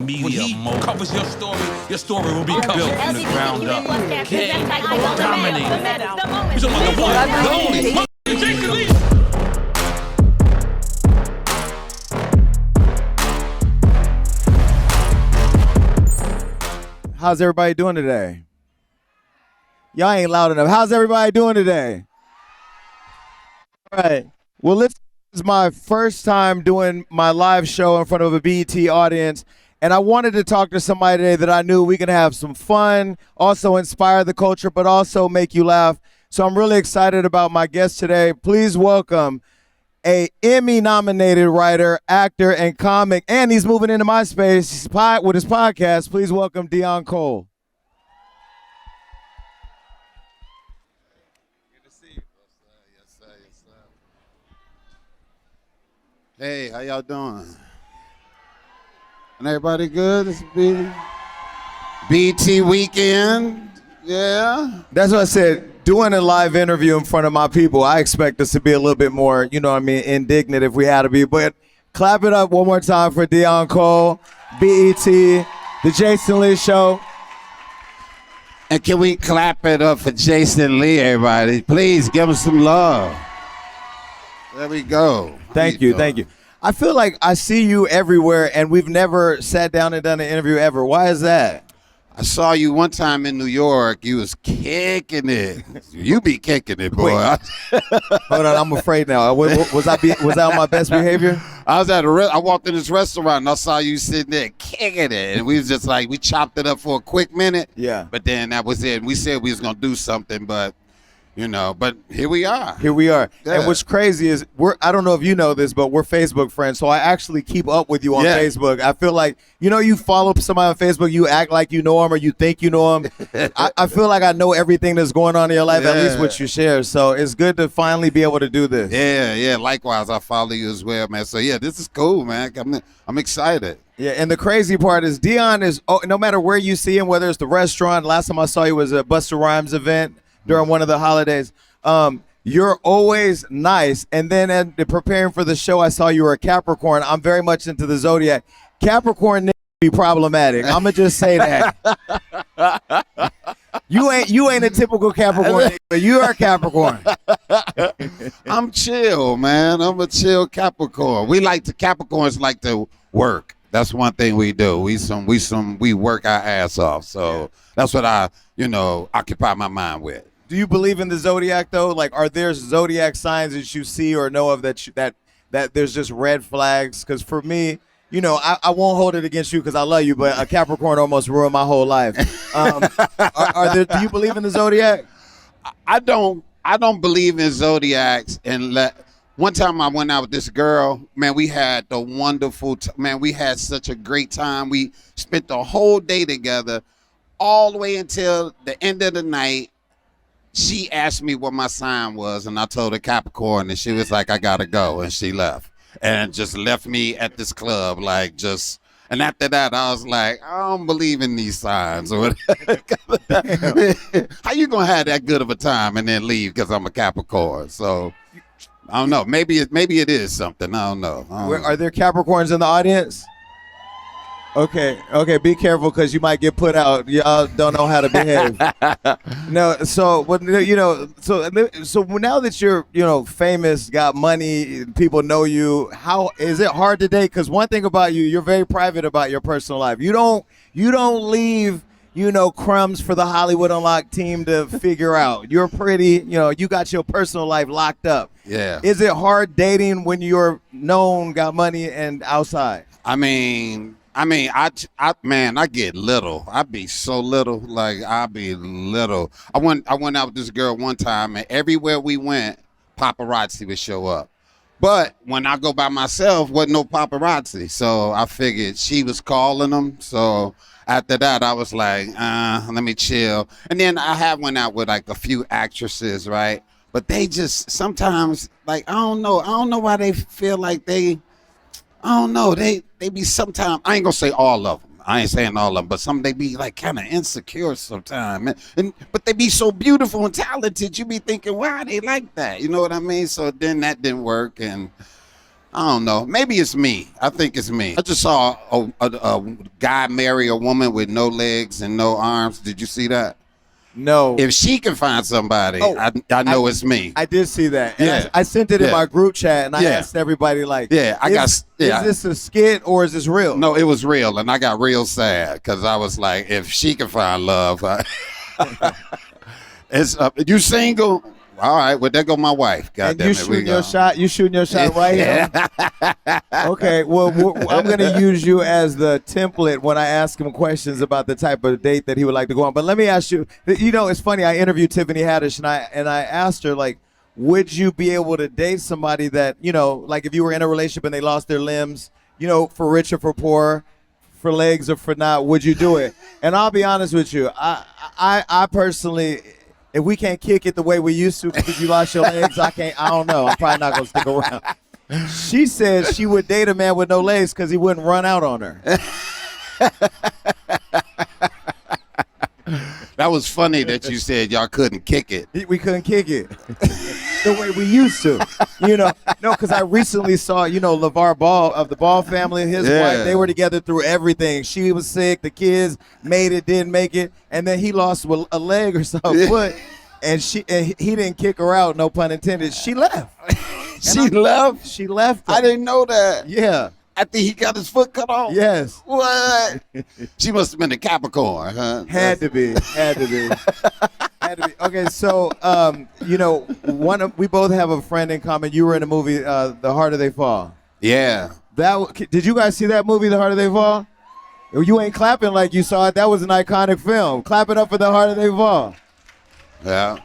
Media when he covers your story will be built from the ground up. King, dominate. He's the one, the only, Jason Lee. How's everybody doing today? Y'all ain't loud enough. How's everybody doing today? All right. Well, this is my first time doing my live show in front of a BET audience, and I wanted to talk to somebody today that I knew we could have some fun, also inspire the culture, but also make you laugh. So I'm really excited about my guest today. Please welcome a Emmy-nominated writer, actor, and comic, and he's moving into my space with his podcast. Please welcome Deon Cole. Good to see you. Yes, sir. Yes, sir. Hey, how y'all doing? And everybody good? This is BT weekend. Yeah. That's what I said. Doing a live interview in front of my people, I expect us to be a little bit more, you know what I mean, indignant if we had to be. But clap it up one more time for Deon Cole, BET, The Jason Lee Show. And can we clap it up for Jason Lee, everybody? Please give him some love. There we go. Thank you. I feel like I see you everywhere, and we've never sat down and done an interview ever. Why is that? I saw you one time in New York. You was kicking it. You be kicking it, boy. Hold on, I'm afraid now. Was I on my best behavior? I was I walked in this restaurant and I saw you sitting there kicking it, and we was just like, we chopped it up for a quick minute. Yeah. But then that was it. We said we was gonna do something, but but here we are. Yeah. And what's crazy is I don't know if you know this, but we're Facebook friends, so I actually keep up with you on Facebook. I feel like, you follow somebody on Facebook, you act like you know them or you think you know them. I feel like I know everything that's going on in your life, at least what you share. So it's good to finally be able to do this. Yeah. Likewise, I follow you as well, man. So yeah, this is cool, man. I'm excited. Yeah, and the crazy part is Deon is, no matter where you see him, whether it's the restaurant, last time I saw you was a Busta Rhymes event during one of the holidays, you're always nice. And then preparing for the show, I saw you were a Capricorn. I'm very much into the zodiac. Capricorn be problematic. I'm gonna just say that. You ain't a typical Capricorn, but you are a Capricorn. I'm chill, man. I'm a chill Capricorn. Capricorns like to work. That's one thing we do. We work our ass off. So that's what I, occupy my mind with. Do you believe in the zodiac though? Like, are there zodiac signs that you see or know of that there's just red flags? Because for me, I won't hold it against you because I love you, but a Capricorn almost ruined my whole life. Do you believe in the zodiac? I don't believe in zodiacs. One time I went out with this girl, man, we had the wonderful, we had such a great time. We spent the whole day together all the way until the end of the night. She asked me what my sign was, and I told her Capricorn, and she was like, I gotta go, and she left. And just left me at this club, and after that, I was like, I don't believe in these signs. How you gonna have that good of a time and then leave because I'm a Capricorn? So, I don't know. Maybe it is something. I don't know. Are there Capricorns in the audience? Okay, be careful because you might get put out. Y'all don't know how to behave. No, so now that you're famous, got money, people know you. How is it hard to date? Because one thing about you, you're very private about your personal life. You don't leave crumbs for the Hollywood Unlocked team to figure out. You're pretty, you got your personal life locked up. Yeah. Is it hard dating when you're known, got money, and outside? I get little. I be so little. I be little. I went out with this girl one time, and everywhere we went, paparazzi would show up. But when I go by myself, wasn't no paparazzi. So I figured she was calling them. So after that, I was like, let me chill. And then I went out with a few actresses, right? But they just sometimes, I don't know why they feel like they be sometimes, I ain't gonna say all of them. I ain't saying all of them, but some they be kind of insecure sometimes. But they be so beautiful and talented, you be thinking, why they like that? You know what I mean? So then that didn't work, and I don't know. Maybe it's me. I think it's me. I just saw a guy marry a woman with no legs and no arms. Did you see that? No. If she can find somebody, I know it's me. I did see that. And Yeah. I sent it in my group chat, and I Yeah. asked everybody, like, is this a skit or is this real? No, it was real, and I got real sad because I was like, if she can find love, it's you single? All right, well, there go my wife. God And damn you it, shooting your shot? You shooting your shot right here? Okay, well, I'm going to use you as the template when I ask him questions about the type of date that he would like to go on. But let me ask you, you know, it's funny, I interviewed Tiffany Haddish, and I asked her, like, would you be able to date somebody that, you know, like if you were in a relationship and they lost their limbs, you know, for rich or for poor, for legs or for not, would you do it? And I'll be honest with you, I personally, if we can't kick it the way we used to because you lost your legs, I don't know. I'm probably not going to stick around. She said she would date a man with no legs because he wouldn't run out on her. That was funny that you said y'all couldn't kick it. We couldn't kick it the way we used to. You know, no, because I recently saw, you know, LeVar Ball of the Ball family and his wife. They were together through everything. She was sick. The kids made it, didn't make it. And then he lost a leg or a foot. And he didn't kick her out, no pun intended. She left. She left? She left. I didn't know that. Yeah. I think he got his foot cut off. Yes. What? She must have been a Capricorn, huh? Had to be. Okay, so you know, we both have a friend in common. You were in a movie, The Harder They Fall. Yeah. Did you guys see that movie, The Harder They Fall? You ain't clapping like you saw it. That was an iconic film. Clap it up for The Harder They Fall. Yeah.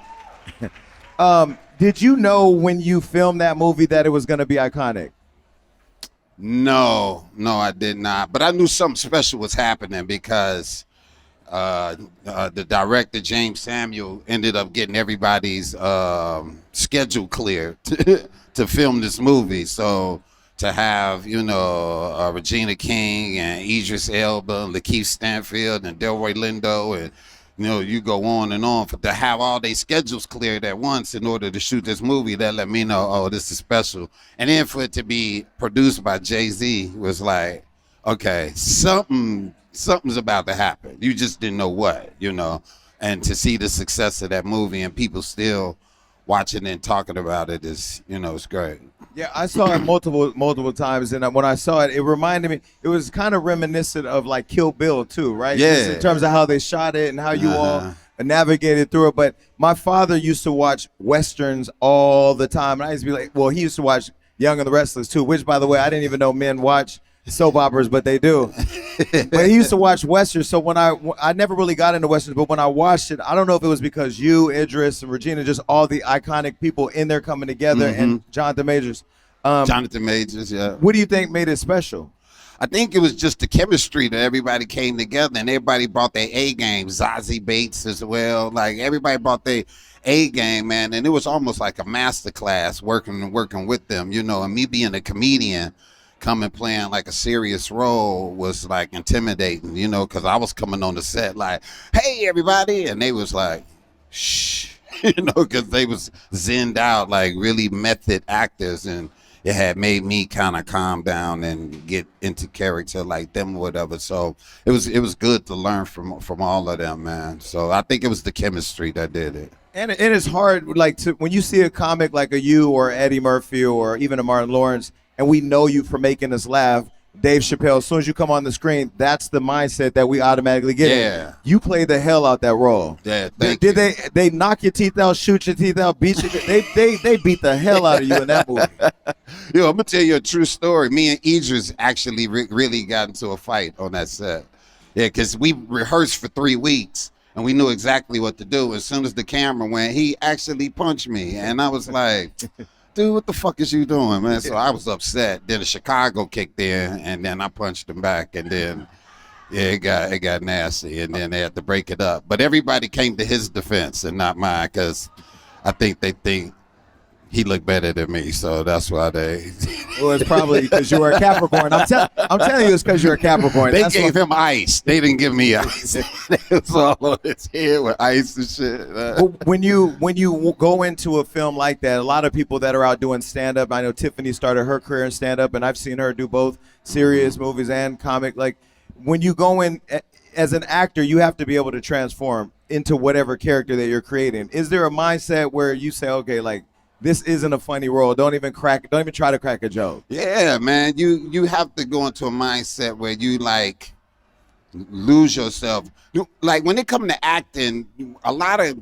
Did you know when you filmed that movie that it was going to be iconic? No, I did not. But I knew something special was happening because the director, James Samuel, ended up getting everybody's schedule clear to film this movie. So to have, you know, Regina King and Idris Elba, Lakeith Stanfield and Delroy Lindo, and you know, you go on and on, to have all their schedules cleared at once in order to shoot this movie, that let me know, oh, this is special. And then for it to be produced by Jay-Z was like, okay, something's about to happen. You just didn't know what, you know. And to see the success of that movie and people still watching and talking about it is, you know, it's great. Yeah, I saw it multiple times, and when I saw it, it reminded me. It was kind of reminiscent of like Kill Bill too, right? Yeah. Just in terms of how they shot it and how you all navigated through it. But my father used to watch westerns all the time, and I used to be like, well, he used to watch Young and the Restless too, which, by the way, I didn't even know men watch soap operas, but they do. But he used to watch westerns, so when I never really got into westerns, but when I watched it, I don't know if it was because you, Idris, and Regina, just all the iconic people in there coming together, and Jonathan Majors. Jonathan Majors, yeah. What do you think made it special? I think it was just the chemistry that everybody came together, and everybody brought their A game. Zazie Bates as well, like everybody brought their A game, man, and it was almost like a master class working with them, you know. And me being a comedian, coming playing like a serious role was like intimidating, you know, because I was coming on the set like, hey, everybody, and they was like, shh, you know, because they was zenned out like really method actors, and it had made me kind of calm down and get into character like them or whatever. So it was good to learn from all of them, man. So I think it was the chemistry that did it. And it's hard, like, when you see a comic like a you or Eddie Murphy or even a Martin Lawrence, and we know you for making us laugh, Dave Chappelle, as soon as you come on the screen, that's the mindset that we automatically get. Yeah. You played the hell out that role. Yeah, Did they knock your teeth out, shoot your teeth out, beat you? They beat the hell out of you in that movie. Yo, I'm gonna tell you a true story. Me and Idris actually really got into a fight on that set. Yeah, because we rehearsed for 3 weeks and we knew exactly what to do. As soon as the camera went, he actually punched me, and I was like, dude, what the fuck is you doing, man? So I was upset. Then the Chicago kicked in, and then I punched him back, and then it got nasty, and then they had to break it up. But everybody came to his defense and not mine, because I think they think he looked better than me, so that's why they. Well, it's probably because you were a Capricorn. I'm telling you, it's because you're a Capricorn. They gave him ice. They didn't give me ice. It was all on his head with ice and shit. When you go into a film like that, a lot of people that are out doing stand-up, I know Tiffany started her career in stand-up, and I've seen her do both serious movies and comic. Like, when you go in as an actor, you have to be able to transform into whatever character that you're creating. Is there a mindset where you say, okay, like, this isn't a funny role. Don't even try to crack a joke. Yeah, man. You have to go into a mindset where you like lose yourself. Like when it comes to acting, a lot of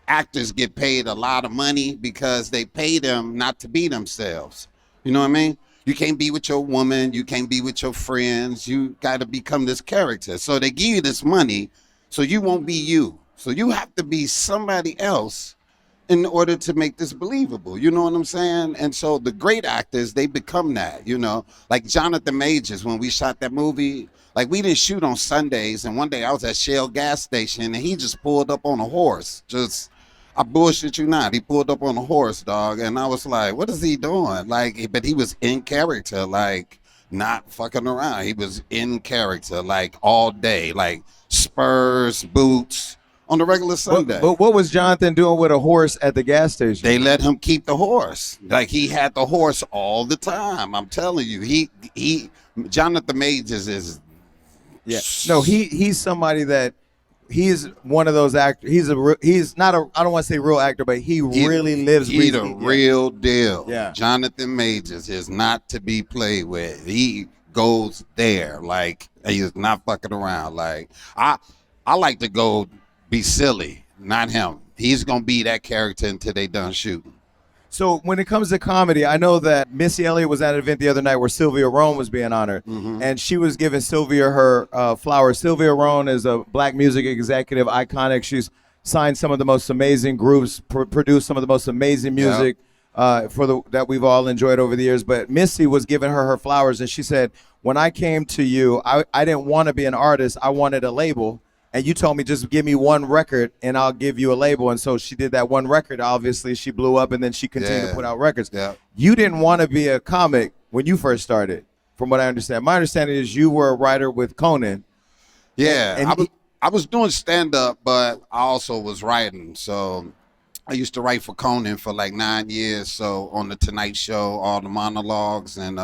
actors get paid a lot of money because they pay them not to be themselves. You know what I mean? You can't be with your woman. You can't be with your friends. You got to become this character. So they give you this money so you won't be you. So you have to be somebody else in order to make this believable, you know what I'm saying? And so the great actors, they become that, you know? Like Jonathan Majors, when we shot that movie, like we didn't shoot on Sundays, and one day I was at Shell gas station, and he just pulled up on a horse. I bullshit you not, he pulled up on a horse, dog, and I was like, what is he doing? Like, but he was in character, like, not fucking around. He was in character, like, all day, like, spurs, boots, on the regular Sunday. But what was Jonathan doing with a horse at the gas station? They let him keep the horse. Like he had the horse all the time. I'm telling you, Jonathan Majors is. Yeah. No, he's somebody that he's one of those actors. He's not a. I don't want to say real actor, but he really lives. He's a real deal. Yeah. Jonathan Majors is not to be played with. He goes there. Like he is not fucking around. Like I like to go. Be silly, not him. He's gonna be that character until they done shooting. So when it comes to comedy, I know that Missy Elliott was at an event the other night where Sylvia Rhone was being honored, and she was giving Sylvia her flowers. Sylvia Rhone is a black music executive, iconic. She's signed some of the most amazing groups, produced some of the most amazing music that we've all enjoyed over the years. But Missy was giving her flowers, and she said, "When I came to you, I didn't want to be an artist. I wanted a label." And you told me just give me one record and I'll give you a label. And so she did that one record. Obviously, she blew up and then she continued to put out records. Yeah. You didn't want to be a comic when you first started, from what I understand. My understanding is you were a writer with Conan. Yeah, I was doing stand-up, but I also was writing. So I used to write for Conan for like 9 years. So on the Tonight Show, all the monologues and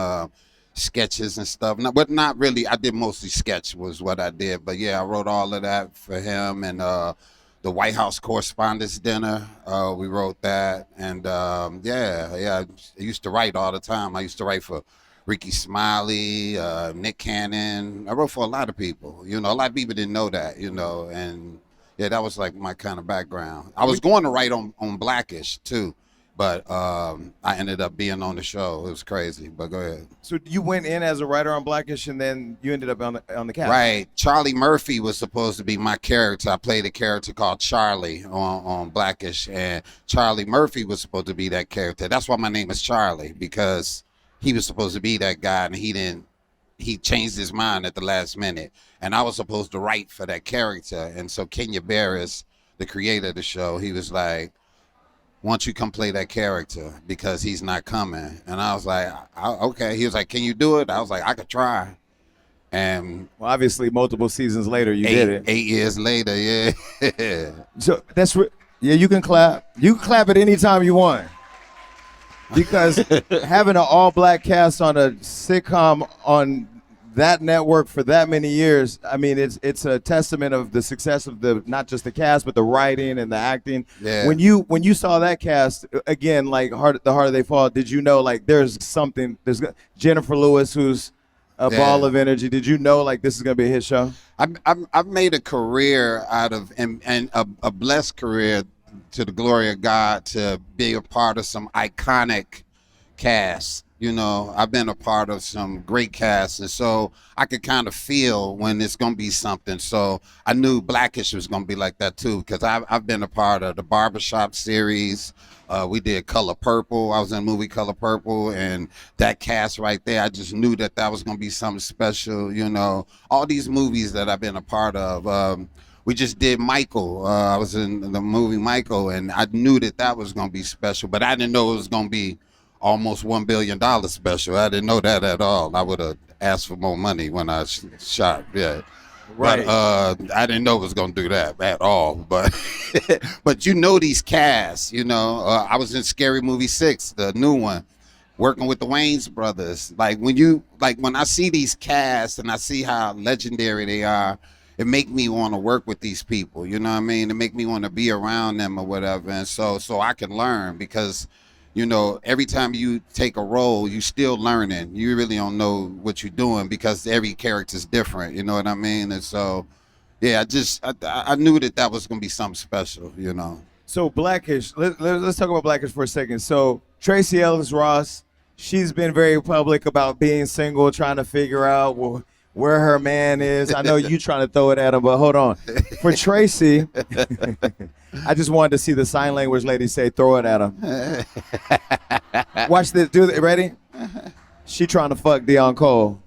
sketches and stuff, but not really. I did mostly sketch was what I did, but yeah, I wrote all of that for him. And the White House Correspondents' Dinner, we wrote that. And I used to write all the time. I used to write for Ricky Smiley, Nick Cannon. I wrote for a lot of people, you know. A lot of people didn't know that, you know. And yeah, that was like my kind of background. I was going to write on Blackish too, but I ended up being on the show. It was crazy, but go ahead. So you went in as a writer on Blackish, and then you ended up on the cast. Right. Charlie Murphy was supposed to be my character. I played a character called Charlie on Blackish, and Charlie Murphy was supposed to be that character. That's why my name is Charlie, because he was supposed to be that guy, and he changed his mind at the last minute. And I was supposed to write for that character. And so Kenya Barris, the creator of the show, he was like, "Why don't you come play that character, because he's not coming?" And I was like, okay. He was like, "Can you do it?" I was like, "I could try." And well, obviously, multiple seasons later, you did it. 8 years later, yeah. So you can clap. You can clap at any time you want. Because having an all-black cast on a sitcom on that network for that many years, I mean, it's a testament of the success of not just the cast, but the writing and the acting. Yeah. When you saw that cast again, like the harder they fall, did you know like there's Jennifer Lewis, who's a ball of energy? Did you know like this is gonna be a hit show? I've made a career out of and a blessed career, to the glory of God, to be a part of some iconic casts. You know, I've been a part of some great casts, and so I could kind of feel when it's going to be something. So I knew Blackish was going to be like that too, because I've been a part of the Barbershop series. We did Color Purple. I was in the movie Color Purple, and that cast right there, I just knew that was going to be something special. You know, all these movies that I've been a part of. we just did Michael. I was in the movie Michael, and I knew that was going to be special, but I didn't know it was going to be almost $1 billion special. I didn't know that at all. I would have asked for more money when I shot. Yeah. Right. But I didn't know it was going to do that at all. But but you know these casts, you know. I was in Scary Movie 6, the new one, working with the Wayans brothers. Like when I see these casts and I see how legendary they are, it make me want to work with these people. You know what I mean? It make me want to be around them or whatever. And so I can learn, because you know, every time you take a role, you still learning. You really don't know what you're doing, because every character's different. You know what I mean? And so, yeah, I knew that was gonna be something special. You know. So Blackish, let's talk about Blackish for a second. So Tracy Ellis Ross, she's been very public about being single, trying to figure out where her man is. I know you trying to throw it at him, but hold on. For Tracy, I just wanted to see the sign language lady say, "Throw it at him." Watch this. Do it. Ready? She trying to fuck Deon Cole.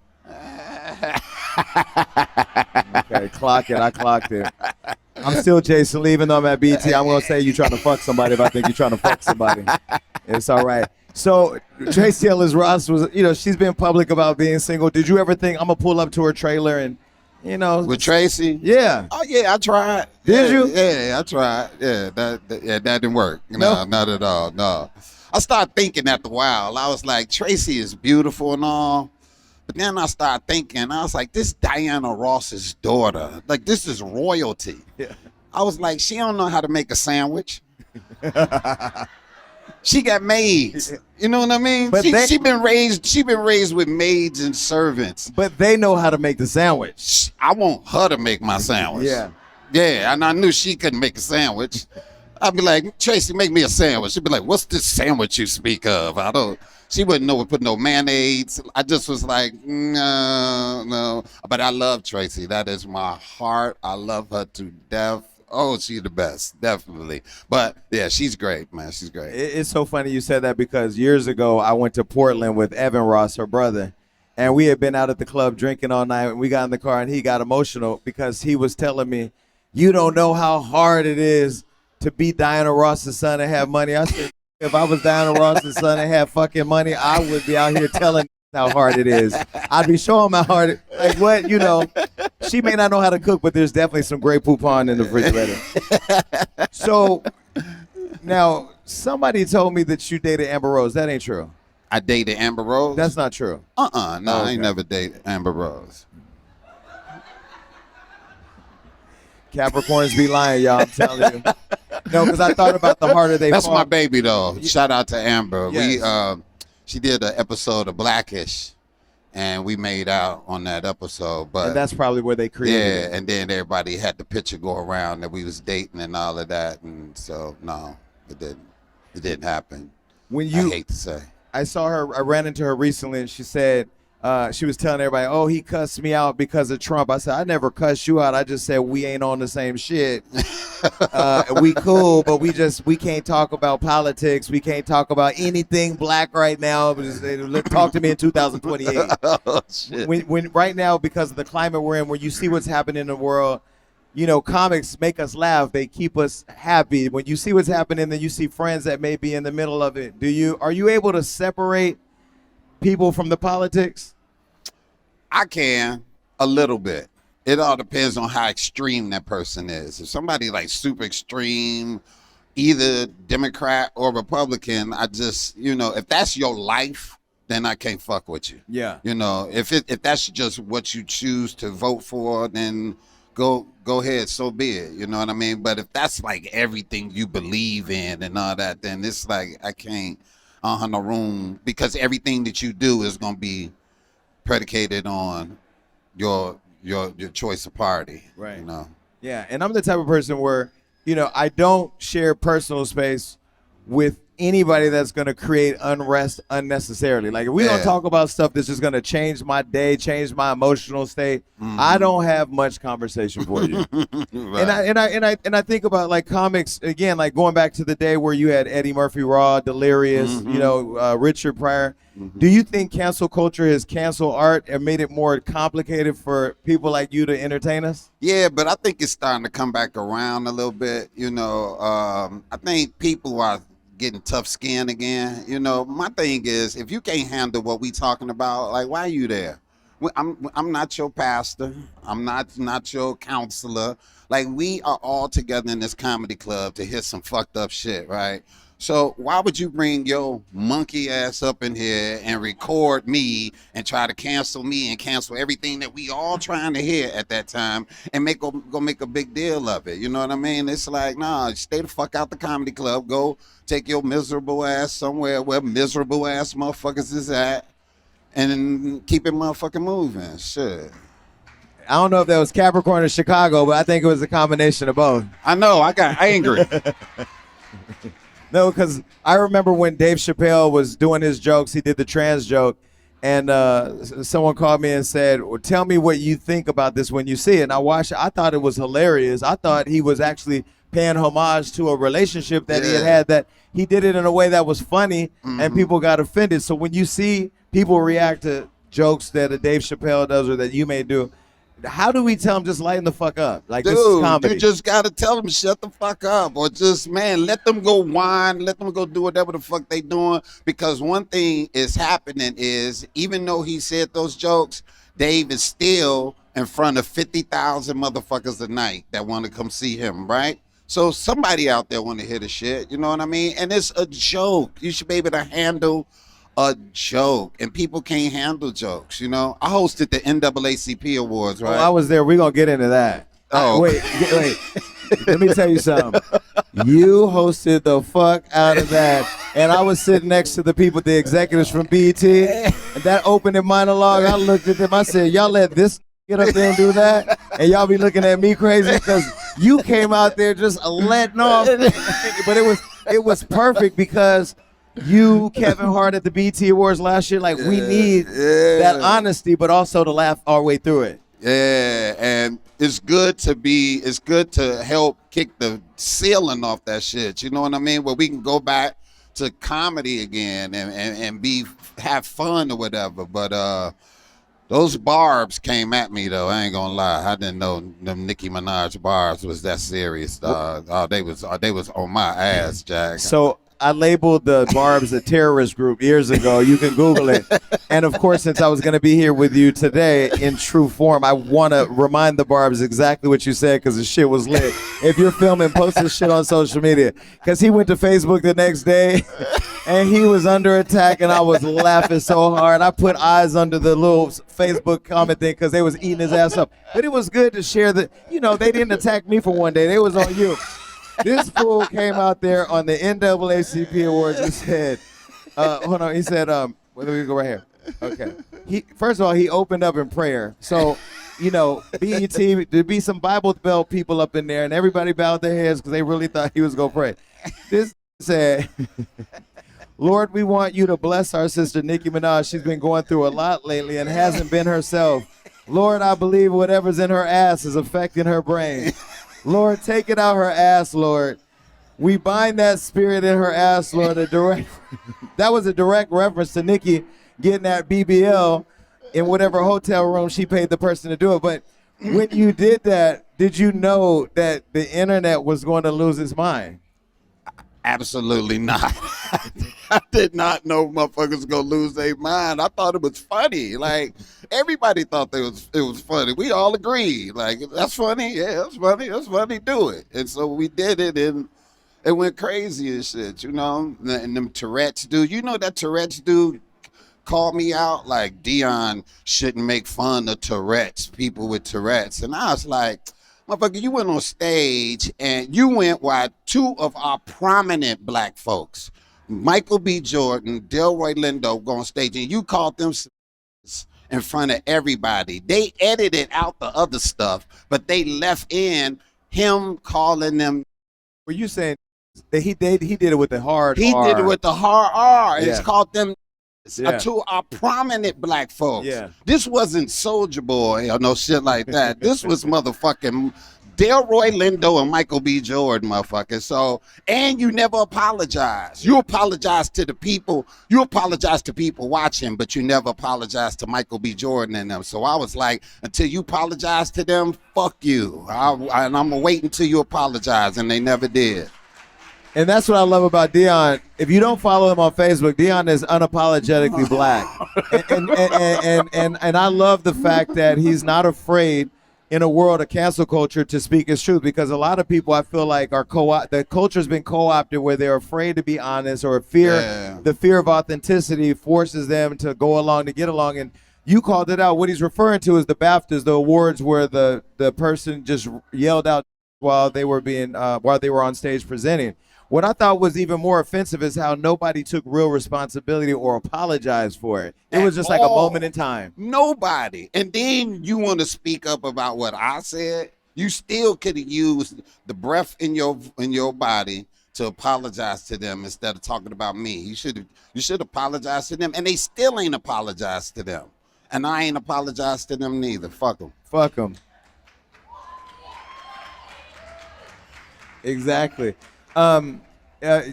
Okay, clock it. I clocked it. I'm still Jason Lee, even though I'm at BT. I'm gonna say you trying to fuck somebody if I think you're trying to fuck somebody. It's all right. So Tracy Ellis Ross was, you know, she's been public about being single. Did you ever think I'm gonna pull up to her trailer and, you know, with Tracy? Yeah. Oh yeah, I tried. Did you? Yeah, I tried. Yeah, that didn't work. No, not at all. No. I started thinking after a while. I was like, Tracy is beautiful and all, but then I started thinking. I was like, this Diana Ross's daughter. Like, this is royalty. Yeah. I was like, she don't know how to make a sandwich. She got maids. You know what I mean? But she been raised with maids and servants. But they know how to make the sandwich. I want her to make my sandwich. Yeah. Yeah, and I knew she couldn't make a sandwich. I'd be like, Tracy, make me a sandwich. She'd be like, what's this sandwich you speak of? She wouldn't know to put no mayonnaise. I just was like, no. But I love Tracy. That is my heart. I love her to death. Oh, she's the best, definitely. But yeah, she's great, man. She's great. It's so funny you said that, because years ago I went to Portland with Evan Ross, her brother, and we had been out at the club drinking all night. And we got in the car and he got emotional because he was telling me, "You don't know how hard it is to be Diana Ross's son and have money." I said, if I was Diana Ross's son and had fucking money, I would be out here telling how hard it is. I'd be showing my heart. Like, what, you know, she may not know how to cook, but there's definitely some Grey Poupon in the refrigerator. So now somebody told me that you dated Amber Rose. That ain't true. I dated Amber Rose? That's not true. No, okay. I ain't never dated Amber Rose. Capricorns be lying, y'all. I'm telling you. No, because I thought about the harder they That's fall. my baby, though. Shout out to Amber. Yes. She did an episode of Blackish, and we made out on that episode. But And that's probably where they created it. and then everybody had the picture go around that we was dating and all of that, and so no, it didn't happen. When I you, hate to say. I saw her. I ran into her recently, and she said she was telling everybody, "Oh, he cussed me out because of Trump." I said, "I never cussed you out. I just said we ain't on the same shit. We cool, but we can't talk about politics. We can't talk about anything black right now. Talk to me in 2028." Oh, shit. When right now, because of the climate we're in, where you see what's happening in the world, you know, comics make us laugh. They keep us happy. When you see what's happening, then you see friends that may be in the middle of it. Are you able to separate people from the politics? I can, a little bit. It all depends on how extreme that person is. If somebody like super extreme, either Democrat or Republican, I just, you know, if that's your life, then I can't fuck with you. Yeah. You know, if that's just what you choose to vote for, then go ahead, so be it. You know what I mean? But if that's like everything you believe in and all that, then it's like I don't have no room, because everything that you do is gonna be predicated on your choice of party. Right. You know. Yeah, and I'm the type of person where, you know, I don't share personal space with anybody that's going to create unrest unnecessarily. Like if we don't talk about stuff that's just going to change my day, change my emotional state, I don't have much conversation for you. Right. And I think about like comics again, like going back to the day where you had Eddie Murphy Raw, Delirious, you know, Richard Pryor. Do you think cancel culture has canceled art and made it more complicated for people like you to entertain us? Yeah, but I think it's starting to come back around a little bit. You know, I think people are getting tough skin again. You know, my thing is, if you can't handle what we talking about, like, why are you there? I'm not your pastor. I'm not your counselor. Like, we are all together in this comedy club to hit some fucked up shit, right? So why would you bring your monkey ass up in here and record me and try to cancel me and cancel everything that we all trying to hear at that time and go make a big deal of it? You know what I mean? It's like, nah, stay the fuck out the comedy club. Go take your miserable ass somewhere where miserable ass motherfuckers is at and keep it motherfucking moving. Shit. I don't know if that was Capricorn or Chicago, but I think it was a combination of both. I know. I got angry. No, because I remember when Dave Chappelle was doing his jokes, he did the trans joke, and someone called me and said, well, tell me what you think about this when you see it. And I watched it. I thought it was hilarious. I thought he was actually paying homage to a relationship that he had, that he did it in a way that was funny, and people got offended. So when you see people react to jokes that a Dave Chappelle does or that you may do, how do we tell them just lighten the fuck up? Like, dude, this is comedy. You just gotta tell them shut the fuck up, or just, man, let them go whine, let them go do whatever the fuck they doing. Because one thing is happening is, even though he said those jokes, Dave is still in front of 50,000 motherfuckers a night that want to come see him, right? So somebody out there want to hear the shit, you know what I mean? And it's a joke. You should be able to handle a joke, and people can't handle jokes, you know. I hosted the NAACP Awards, right? Oh, I was there. We're gonna get into that. Oh, wait. Let me tell you something. You hosted the fuck out of that, and I was sitting next to the people, the executives from BET, and that opening monologue, I looked at them, I said, y'all let this get up there and do that, and y'all be looking at me crazy because you came out there just letting off. But it was perfect because you, Kevin Hart at the BET Awards last year, like, we need that honesty, but also to laugh our way through it. Yeah, and it's good to help kick the ceiling off that shit. You know what I mean? Where we can go back to comedy again and have fun or whatever. But those barbs came at me though. I ain't gonna lie. I didn't know them Nicki Minaj barbs was that serious. They was on my ass, Jack. So I labeled the Barbs a terrorist group years ago. You can Google it. And of course, since I was going to be here with you today in true form, I want to remind the Barbs exactly what you said, because the shit was lit. If you're filming, post this shit on social media. Because he went to Facebook the next day and he was under attack, and I was laughing so hard. I put eyes under the little Facebook comment thing because they was eating his ass up. But it was good to share that, you know, they didn't attack me for one day. They was on you. This fool came out there on the NAACP Awards and said, hold on, he said, where do we go right here? Okay. First of all, he opened up in prayer. So, you know, BET, there'd be some Bible Belt people up in there, and everybody bowed their heads because they really thought he was going to pray. This said, Lord, we want you to bless our sister Nicki Minaj. She's been going through a lot lately and hasn't been herself. Lord, I believe whatever's in her ass is affecting her brain. Lord, take it out her ass, Lord. We bind that spirit in her ass, Lord. That was a direct reference to Nicki getting that BBL in whatever hotel room she paid the person to do it. But when you did that, did you know that the internet was going to lose its mind? Absolutely not. I did not know motherfuckers was gonna lose their mind. I thought it was funny. Like, everybody thought it was funny. We all agreed. Like, that's funny. Yeah, that's funny. That's funny. Do it. And so we did it, and it went crazy and shit. You know, and them Tourette's dude. You know that Tourette's dude called me out like Deon shouldn't make fun of Tourette's, people with Tourette's, and I was like, motherfucker, you went on stage and you went while two of our prominent black folks, Michael B. Jordan, Delroy Lindo, go on stage, and you called them in front of everybody. They edited out the other stuff, but they left in him calling them. Were you saying He did it with the hard He R. did it with the hard R. Yeah. It's called them Yeah. to our prominent black folks. Yeah. This wasn't Soulja Boy or no shit like that. This was motherfucking Delroy Lindo and Michael B. Jordan, motherfucker. So, and you never apologize. You apologize to the people. You apologize to people watching, but you never apologize to Michael B. Jordan and them. So I was like, until you apologize to them, fuck you. And I'm gonna wait until you apologize, and they never did. And that's what I love about Deon. If you don't follow him on Facebook, Deon is unapologetically black. And I love the fact that he's not afraid in a world of cancel culture to speak his truth, because a lot of people I feel like are the culture's been co-opted where they're afraid to be honest, or the fear of authenticity forces them to go along to get along. And you called it out. What he's referring to is the BAFTAs, the awards where the person just yelled out while they were on stage presenting. What I thought was even more offensive is how nobody took real responsibility or apologized for it. It was just like a moment in time. Nobody. And then you want to speak up about what I said. You still could have used the breath in your body to apologize to them instead of talking about me. You should apologize to them, and they still ain't apologized to them. And I ain't apologized to them neither. Fuck them. Fuck them. Exactly.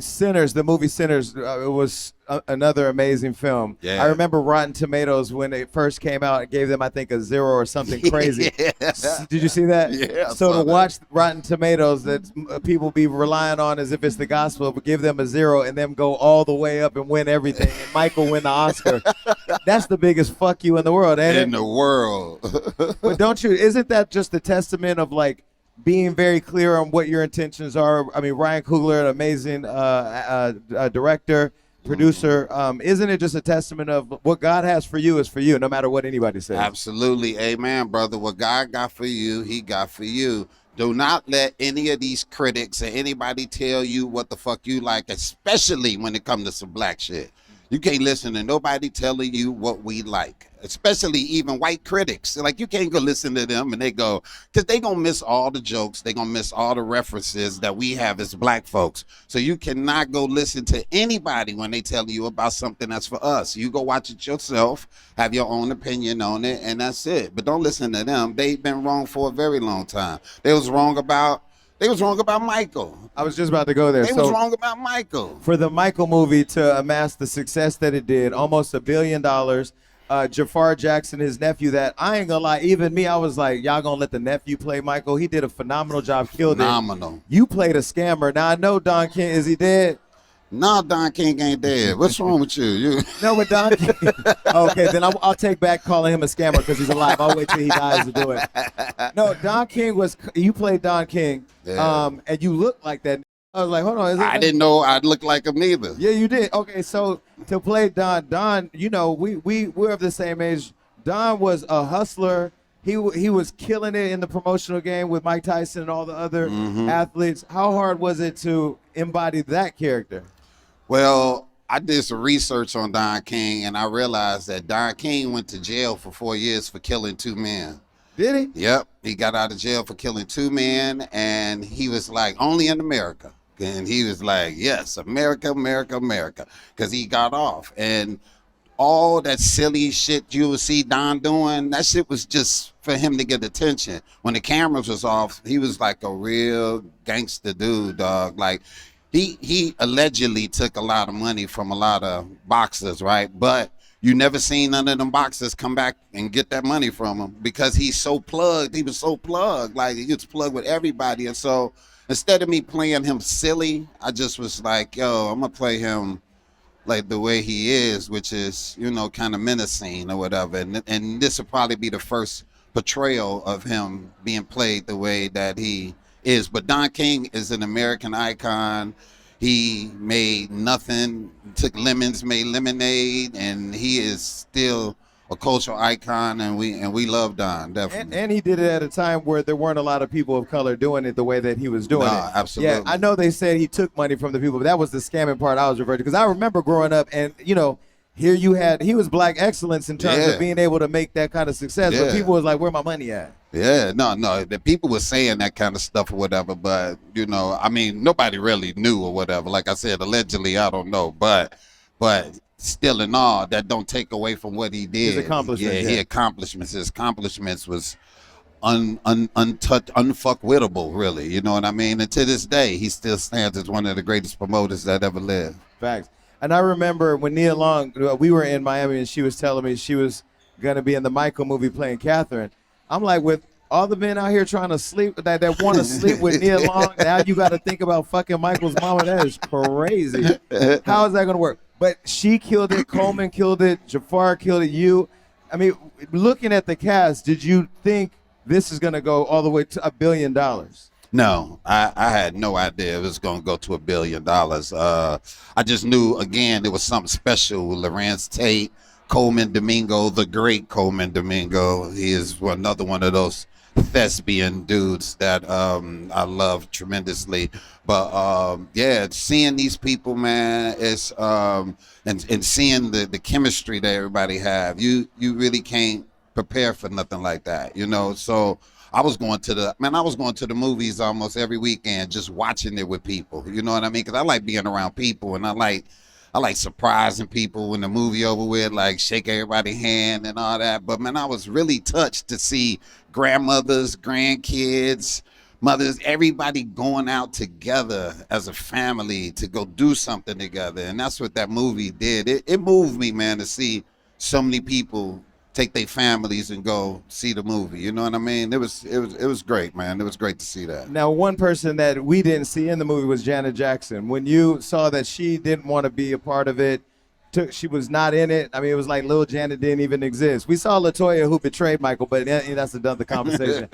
Sinners, the movie Sinners, it was another amazing film. Yeah. I remember Rotten Tomatoes when it first came out, it gave them, I think, a 0 or something crazy. Yeah. Did you see that? Yeah. So to watch Rotten Tomatoes that people be relying on as if it's the gospel, but give them a 0 and them go all the way up and win everything, and Michael win the Oscar. That's the biggest fuck you in the world, ain't it? In the world. But isn't that just a testament of like being very clear on what your intentions are? I mean, Ryan Coogler, an amazing director, producer. Isn't it just a testament of what God has for you is for you, no matter what anybody says? Absolutely. Amen, brother. What God got for you, he got for you. Do not let any of these critics or anybody tell you what the fuck you like, especially when it comes to some black shit. You can't listen to nobody telling you what we like, especially even white critics. Like, you can't go listen to them and they go, because they going to miss all the jokes. They going to miss all the references that we have as black folks. So you cannot go listen to anybody when they tell you about something that's for us. You go watch it yourself, have your own opinion on it, and that's it. But don't listen to them. They've been wrong for a very long time. They was wrong about Michael. I was just about to go there. They was wrong about Michael. For the Michael movie to amass the success that it did, almost $1 billion, Jafar Jackson, his nephew, that I ain't gonna lie, even me, I was like, y'all gonna let the nephew play Michael? He did a phenomenal job, killed it. Phenomenal. You played a scammer. Now, I know Don King, is he dead? No, Don King ain't dead. What's wrong with you? No, but Don King. Okay, then I'll take back calling him a scammer because he's alive. I'll wait till he dies to do it. No, Don King you played Don King, and you look like that. I was like, hold on. I didn't know I'd look like him either. Yeah, you did. Okay, so to play Don, you know, we're of the same age. Don was a hustler. He was killing it in the promotional game with Mike Tyson and all the other athletes. How hard was it to embody that character? Well, I did some research on Don King, and I realized that Don King went to jail for 4 years for killing 2 men. Did he? Yep. He got out of jail for killing 2 men, and he was like, only in America. And he was like, yes, America, America, America, because he got off. And all that silly shit you would see Don doing, that shit was just for him to get attention. When the cameras was off, he was like a real gangster dude, dog. Like, he allegedly took a lot of money from a lot of boxers, right? But you never seen none of them boxers come back and get that money from him because he's so plugged. He was so plugged. Like, he was plugged with everybody. And so instead of me playing him silly, I just was like, yo, I'm going to play him like the way he is, which is, you know, kind of menacing or whatever. And this will probably be the first portrayal of him being played the way that he is. But Don King is an American icon. He made nothing, took lemons, made lemonade, and he is still a cultural icon, and we love Don, definitely. And he did it at a time where there weren't a lot of people of color doing it the way that he was doing it. Absolutely. Yeah, I know they said he took money from the people, but that was the scamming part I was referring to. Because I remember growing up, and, you know, here he was black excellence in terms of being able to make that kind of success. But people was like, where my money at? Yeah, no, the people were saying that kind of stuff or whatever, but I mean, nobody really knew or whatever. Like I said, allegedly, I don't know, but still in all, that don't take away from what he did. His accomplishments. His accomplishments was untouched, unfuckwittable, really. You know what I mean? And to this day, he still stands as one of the greatest promoters that ever lived. Facts. And I remember when Nia Long, we were in Miami, and she was telling me she was going to be in the Michael movie playing Catherine. I'm like, with all the men out here trying to sleep, that want to sleep with Nia Long, now you got to think about fucking Michael's mama. That is crazy. How is that going to work? But she killed it. Coleman killed it. Jafar killed it. I mean, looking at the cast, did you think this is going to go all the way to $1 billion? No, I had no idea it was going to go to $1 billion. I just knew, again, there was something special with Lorenz Tate, Coleman Domingo, the great Coleman Domingo. He is another one of those thespian dudes that I love tremendously. But yeah, seeing these people, man, it's and seeing the chemistry that everybody have, you really can't prepare for nothing like that, So I was going to the movies almost every weekend, just watching it with people. You know what I mean? Because I like being around people, and I like surprising people when the movie over with, like shake everybody's hand and all that. But man, I was really touched to see grandmothers, grandkids, mothers, everybody going out together as a family to go do something together. And that's what that movie did. It moved me, man, to see so many people take their families and go see the movie. You know what I mean? It was great, man. It was great to see that. Now, one person that we didn't see in the movie was Janet Jackson. When you saw that she didn't want to be a part of it, she was not in it. I mean, it was like Lil Janet didn't even exist. We saw LaToya, who betrayed Michael, but that's another conversation.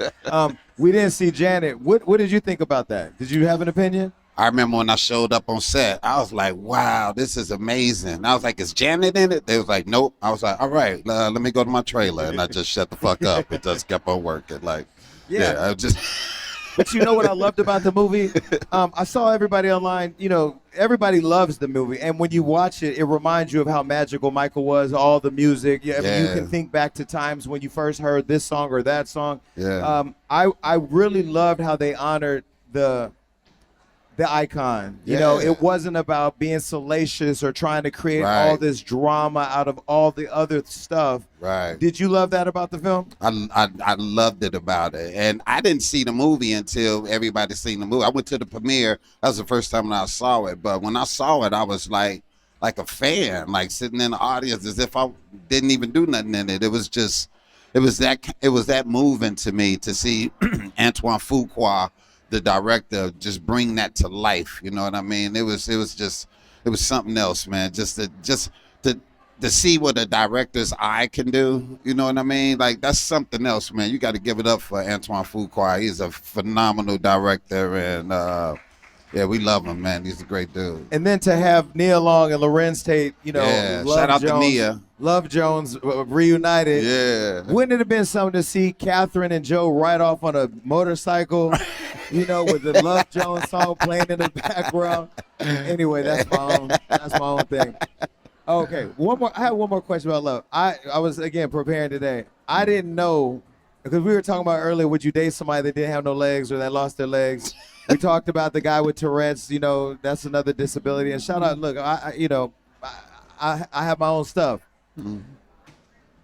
We didn't see Janet. What did you think about that? Did you have an opinion? I remember when I showed up on set, I was like, wow, this is amazing. I was like, is Janet in it? They was like, nope. I was like, all right, let me go to my trailer. And I just shut the fuck up. It just kept on working. Like, I just... But you know what I loved about the movie? I saw everybody online, everybody loves the movie. And when you watch it, it reminds you of how magical Michael was, all the music. I mean, you can think back to times when you first heard this song or that song. Yeah. I really loved how they honored the icon. It wasn't about being salacious or trying to create all this drama out of all the other stuff. Right. Did you love that about the film? I loved it about it. And I didn't see the movie until everybody seen the movie. I went to the premiere. That was the first time I saw it. But when I saw it, I was like a fan, like sitting in the audience as if I didn't even do nothing in it. It was that moving to me to see Antoine Fuqua, the director, just bring that to life. You know what I mean? It was something else, man. Just to see what a director's eye can do. You know what I mean? Like, that's something else, man. You got to give it up for Antoine Fuqua. He's a phenomenal director, and yeah, we love him, man. He's a great dude. And then to have Nia Long and Lorenz Tate, shout out to Nia. Love Jones reunited. Yeah. Wouldn't it have been something to see Catherine and Joe ride off on a motorcycle, with the Love Jones song playing in the background? Anyway, that's my own thing. Okay, I have one more question about love. I was, again, preparing today. I didn't know, because we were talking about earlier, would you date somebody that didn't have no legs or that lost their legs? We talked about the guy with Tourette's, that's another disability. And shout out, look, I have my own stuff. Mm-hmm.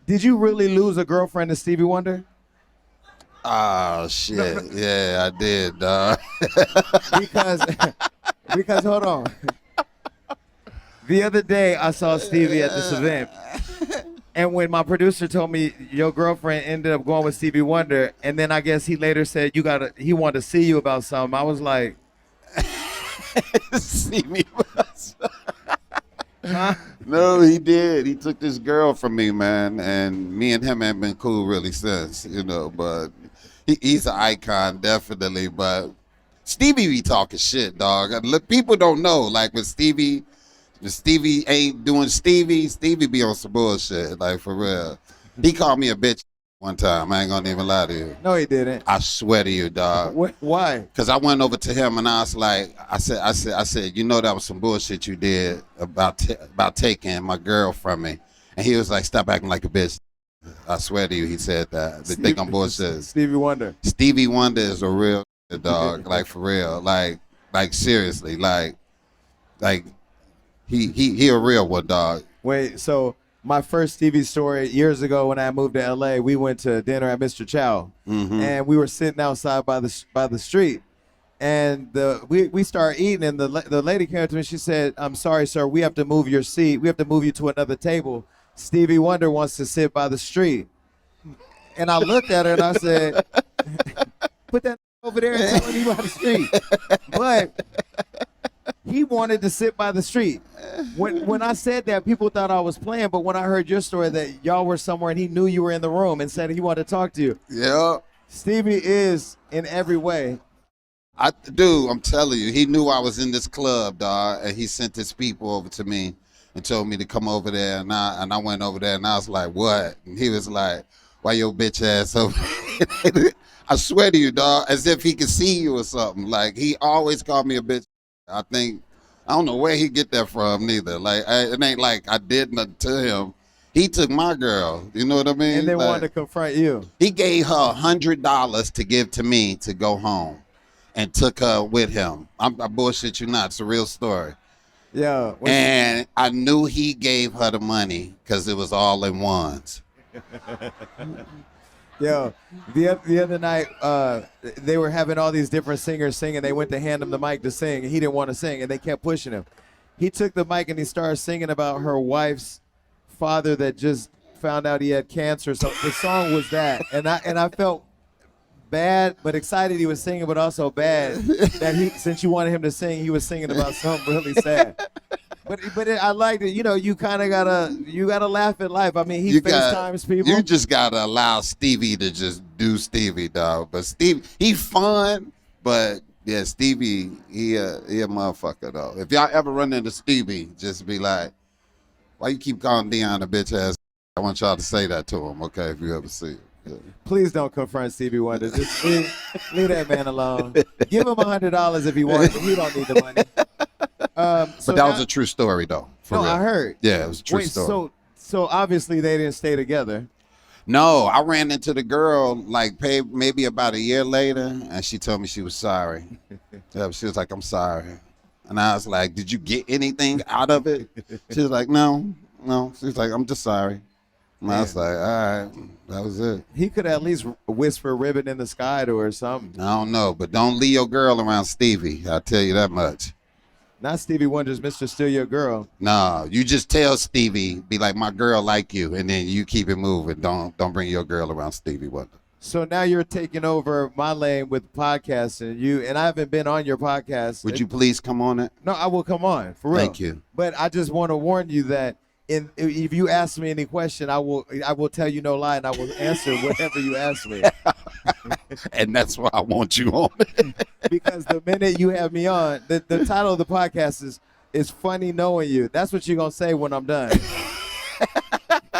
Did you really lose a girlfriend to Stevie Wonder? Oh, shit. Yeah, I did, because hold on. The other day, I saw Stevie at this event. And when my producer told me your girlfriend ended up going with Stevie Wonder, and then I guess he later said he wanted to see you about something, I was like, see me about something. Huh? No, he did. He took this girl from me, man, and me and him ain't been cool really since, but he's an icon, definitely. But Stevie be talking shit, dog. Look, people don't know, like when Stevie ain't doing Stevie be on some bullshit, like for real. He called me a bitch one time. I ain't gonna even lie to you. No, he didn't. I swear to you, dog. Why? Because I went over to him and I was like, I said, you know that was some bullshit you did about taking my girl from me. And he was like, stop acting like a bitch. I swear to you, he said that. They think I'm bullshit. Stevie Wonder. Stevie Wonder is a real dog, like for real, like seriously, like he a real one, dog. Wait, so my first Stevie story years ago when I moved to LA, we went to dinner at Mr. Chow, and we were sitting outside by the street, and we started eating, and the lady came up to me. She said, "I'm sorry, sir, we have to move your seat. We have to move you to another table. Stevie Wonder wants to sit by the street." And I looked at her and I said, "Put that over there and tell him by the street." But he wanted to sit by the street. When I said that, people thought I was playing, but when I heard your story that y'all were somewhere and he knew you were in the room and said he wanted to talk to you. Yeah. Stevie is in every way. Dude, I'm telling you, he knew I was in this club, dog, and he sent his people over to me and told me to come over there, and I went over there and I was like, what? And he was like, why your bitch ass over there? I swear to you, dog, as if he could see you or something. Like, he always called me a bitch. I don't know where he get that from neither. Like, it ain't like I did nothing to him. He took my girl, you know what I mean? And they like, wanted to confront you. He gave her $100 to give to me to go home and took her with him. I bullshit you not, it's a real story. Yeah. And I knew he gave her the money because it was all in ones. Yo, the other night, they were having all these different singers sing, and they went to hand him the mic to sing, and he didn't want to sing, and they kept pushing him. He took the mic and he started singing about her wife's father that just found out he had cancer. So the song was that, and I felt bad, but excited he was singing, but also bad that since you wanted him to sing, he was singing about something really sad. But I liked it. You know, you kind of gotta laugh at life. I mean, he FaceTimes people. You just gotta allow Stevie to just do Stevie, dog. But Stevie, he fun. But yeah, Stevie, he a motherfucker though. If y'all ever run into Stevie, just be like, why you keep calling Deon a bitch ass? I want y'all to say that to him, okay? If you ever see him. Yeah. Please don't confront Stevie Wonder. Just leave that man alone. Give him $100 if he wants. He don't need the money. But that was a true story, though. For real. I heard. Yeah, it was a true story. So obviously they didn't stay together. No, I ran into the girl like maybe about a year later, and she told me she was sorry. Yeah, she was like, "I'm sorry," and I was like, "Did you get anything out of it?" She was like, "No." She was like, "I'm just sorry." And I was like, all right, that was it. He could at least whisper "ribbon in the sky" to her or something. I don't know, but don't leave your girl around Stevie. I'll tell you that much. Not Stevie Wonder's Mr. Still Your Girl. No, you just tell Stevie, be like, my girl like you, and then you keep it moving. Don't bring your girl around Stevie Wonder. So now you're taking over my lane with podcasting. And I haven't been on your podcast. Would you please come on it? No, I will come on, for real. Thank you. But I just want to warn you that if you ask me any question, I will tell you no lie, and I will answer whatever you ask me. And that's why I want you on. Because the minute you have me on, the title of the podcast is Funny Knowing You. That's what you're going to say when I'm done.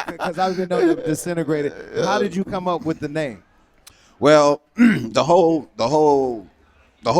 Because I've been known to disintegrate it. How did you come up with the name? Well, the whole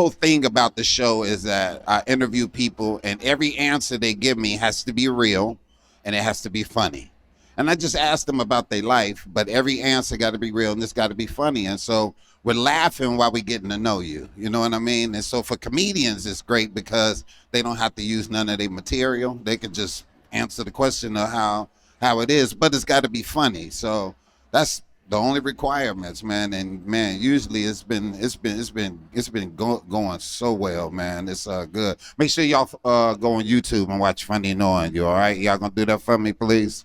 thing about the show is that I interview people, and every answer they give me has to be real, and it has to be funny. And I just ask them about their life, but every answer got to be real, and it's got to be funny. And so we're laughing while we're getting to know you. You know what I mean? And so for comedians, it's great because they don't have to use none of their material. They can just answer the question of how it is, but it's got to be funny. So that's the only requirements, man. And man, usually it's been going so well, man. It's good. Make sure y'all go on YouTube and watch Funny Knowing You. All right, y'all gonna do that for me, please?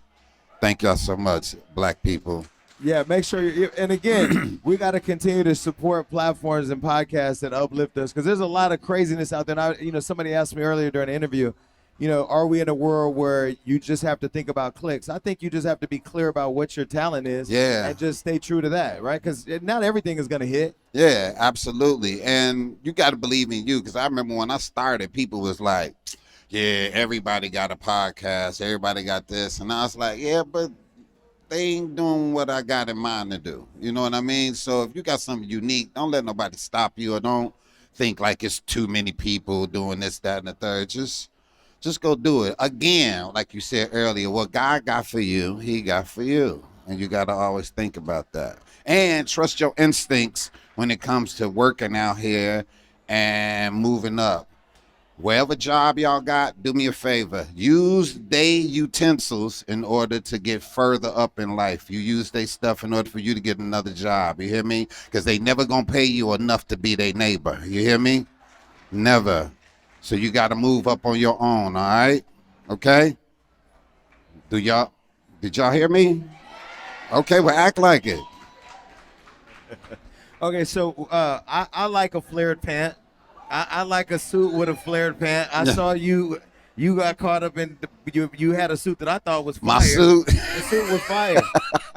Thank y'all so much, black people. Yeah, make sure and again, we got to continue to support platforms and podcasts that uplift us, because there's a lot of craziness out there. And somebody asked me earlier during the interview, are we in a world where you just have to think about clicks? I think you just have to be clear about what your talent is, and just stay true to that, right? Because not everything is going to hit. Yeah, absolutely. And you got to believe in you, because I remember when I started, people was like, yeah, everybody got a podcast, everybody got this. And I was like, yeah, but they ain't doing what I got in mind to do. You know what I mean? So if you got something unique, don't let nobody stop you, or don't think like it's too many people doing this, that, and the third. Just go do it. Again, like you said earlier, what God got for you, he got for you. And you got to always think about that. And trust your instincts when it comes to working out here and moving up. Wherever job y'all got, do me a favor. Use they utensils in order to get further up in life. You use they stuff in order for you to get another job. You hear me? Because they never going to pay you enough to be their neighbor. You hear me? Never. So you got to move up on your own, all right? Okay? Did y'all hear me? Okay, well, act like it. Okay, so I like a flared pant. I like a suit with a flared pant. I saw you got caught up in you had a suit that I thought was fire. My suit. The suit was fire.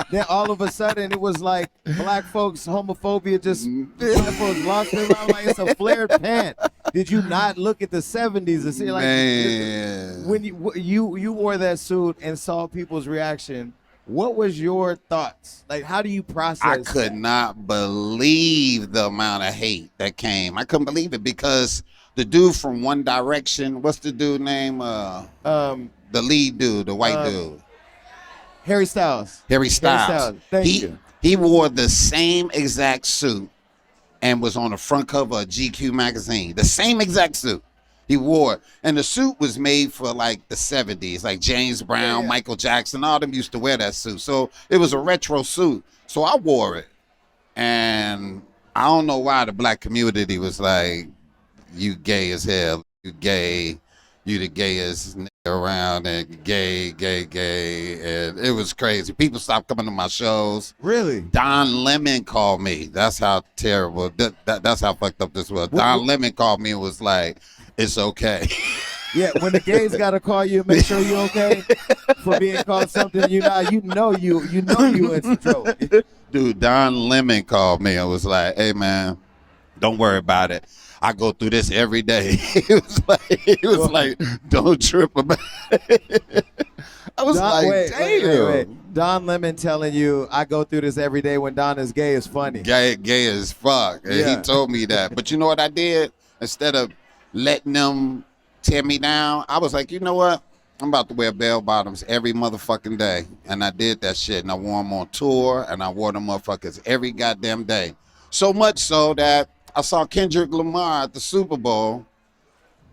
Then all of a sudden it was like black folks homophobia just black folks lost their mind. Like it's a flared pant. Did you not look at the 70s and see like Man. when you wore that suit and saw people's reaction? What was your thoughts? Like, how do you process? I could not believe the amount of hate that came. I couldn't believe it because the dude from One Direction, what's the dude name? The lead dude, the white dude. Harry Styles. Harry Styles. Thank you. He wore the same exact suit and was on the front cover of GQ magazine. The same exact suit. He wore it. And the suit was made for like the 70s, like James Brown, Michael Jackson, all them used to wear that suit. So it was a retro suit. So I wore it. And I don't know why the black community was like, you gay as hell, you gay, you the gayest nigga around, and gay. And it was crazy. People stopped coming to my shows. Really? Don Lemon called me. That's how terrible, that's how fucked up this was. Don Lemon called me and was like, it's okay. Yeah, when the gays gotta call you, make sure you're okay for being called something you know you in some trouble. Dude, Don Lemon called me and was like, "Hey man, don't worry about it. I go through this every day." He was like, "Don't trip about it." I was damn. Don Lemon telling you I go through this every day when Don is gay is funny. Gay as fuck. And he told me that. But you know what I did? Instead of letting them tear me down, I was like, you know what? I'm about to wear bell bottoms every motherfucking day. And I did that shit. And I wore them on tour, and I wore them motherfuckers every goddamn day. So much so that I saw Kendrick Lamar at the Super Bowl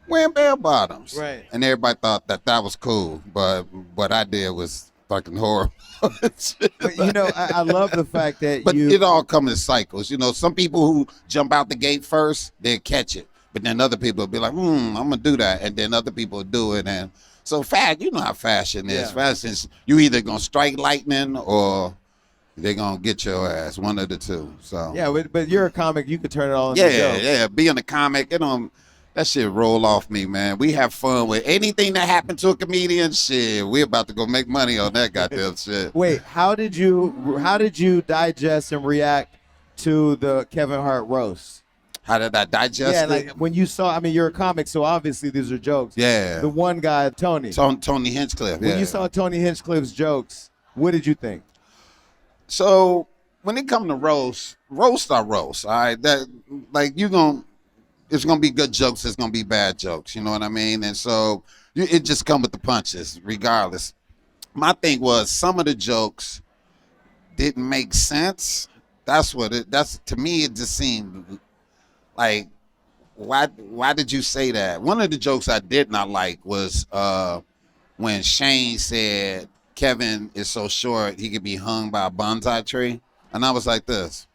wearing bell bottoms. Right. And everybody thought that was cool. But what I did was fucking horrible. But you know, I love the fact that it all comes in cycles. You know, some people who jump out the gate first, they'll catch it. But then other people will be like, I'm going to do that. And then other people will do it. And so you know how fashion is. Yeah. Fashion is you either going to strike lightning or they're going to get your ass, one of the two. So yeah, but you're a comic. You could turn it all into Yeah. Being a comic, that shit roll off me, man. We have fun with anything that happened to a comedian. Shit, we about to go make money on that goddamn shit. Wait, how did you digest and react to the Kevin Hart roast? How did I digest Yeah, it? like when you saw, I mean, you're a comic, so obviously these are jokes. Yeah. The one guy, Tony. Tony Hinchcliffe, When you saw Tony Hinchcliffe's jokes, what did you think? So when it comes to roast are roast, all right? That, like, it's gonna be good jokes, it's gonna be bad jokes, you know what I mean? And so it just come with the punches, regardless. My thing was some of the jokes didn't make sense. To me, it just seemed like, why did you say that? One of the jokes I did not like was when Shane said Kevin is so short he could be hung by a bonsai tree. And I was like this,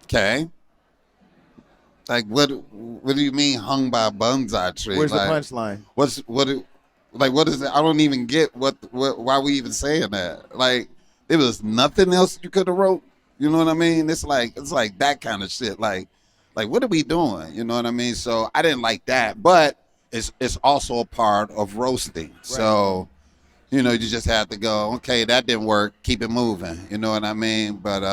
okay. Like, what do you mean hung by a bonsai tree? Where's like, the punchline? What is it? I don't even get why we even saying that. Like, there was nothing else you could have wrote. You know what I mean? It's like that kind of shit. Like what are we doing? You know what I mean? So I didn't like that, but it's also a part of roasting. Right. So, you know, you just have to go, okay, that didn't work, keep it moving. You know what I mean? But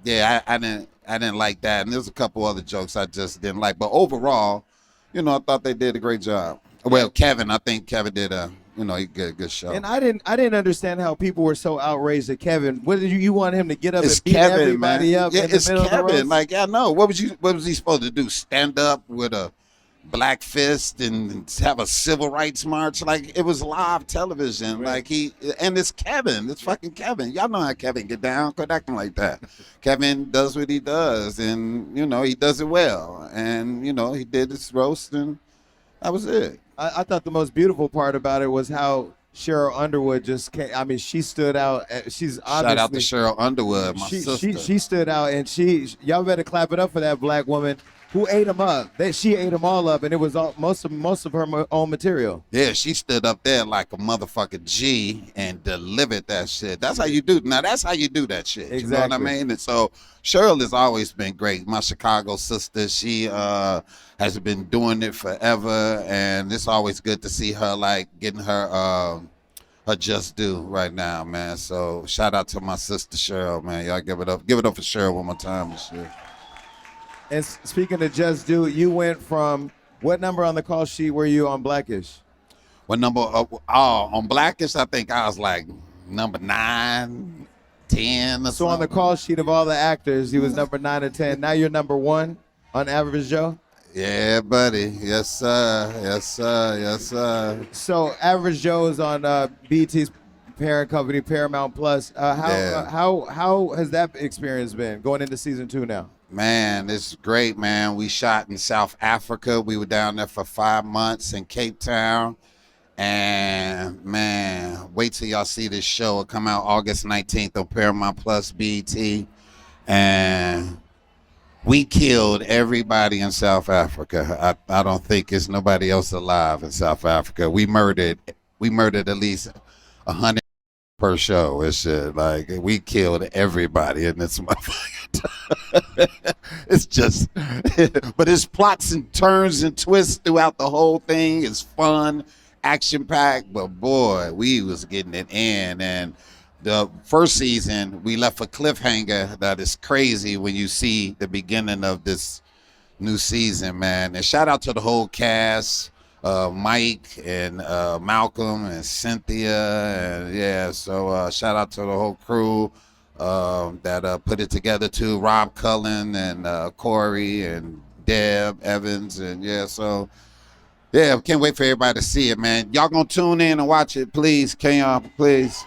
yeah, I didn't like that. And there's a couple other jokes I just didn't like. But overall, you know, I thought they did a great job. Well, I think Kevin did a you know, he get a good show. And I didn't understand how people were so outraged at Kevin. What did you want him to get up It's and beat Kevin, everybody man. up Yeah, in the it's middle of the Kevin. roast? Like, I know. What was he supposed to do? Stand up with a black fist and have a civil rights march? Like, it was live television. Right. Like, and it's Kevin. It's fucking Kevin. Y'all know how Kevin get down. Quit acting like that. Kevin does what he does, and, you know, he does it well. And, you know, he did his roast, and that was it. I thought the most beautiful part about it was how Cheryl Underwood just came. I mean, she stood out. She's obviously. Shout out to Cheryl Underwood, my sister. She stood out, and y'all better clap it up for that black woman who ate them up. She ate them all up, and it was most of her own material. Yeah, she stood up there like a motherfucking G and delivered that shit. That's how you do. Now, that's how you do that shit. Exactly. You know what I mean? And so Cheryl has always been great. My Chicago sister, she has been doing it forever, and it's always good to see her, like, getting her just due right now, man. So shout out to my sister Cheryl, man. Y'all give it up for Cheryl one more time and shit. And speaking of just due, you went from what number on the call sheet were you on Blackish? What number? On Blackish, I think I was like number 9, 10 or So on the something. call sheet of all the actors, he was number 9 or 10. Now you're number 1 on Average Joe. Yeah, buddy. Yes, sir. Yes, sir. Yes, sir. So Average Joe is on BT's parent company, Paramount Plus. How has that experience been going into season 2 now? Man, it's great, man. We shot in South Africa. We were down there for 5 months in Cape Town. And, man, wait till y'all see this show. It'll come out August 19th on Paramount Plus, BET. And we killed everybody in South Africa. I don't think there's nobody else alive in South Africa. We murdered at least 100 per show. It's shit. Like, we killed everybody in this motherfucker. It's just, but it's plots and turns and twists throughout the whole thing. It's fun, action packed, but boy, we was getting it in. And the first season, we left a cliffhanger that is crazy when you see the beginning of this new season, man. And shout out to the whole cast, Mike and Malcolm and Cynthia. And yeah, so shout out to the whole crew that put it together too. Rob Cullen and Corey and Deb Evans. And yeah, so yeah, can't wait for everybody to see it, man. Y'all gonna tune in and watch it, please. Can y'all, please?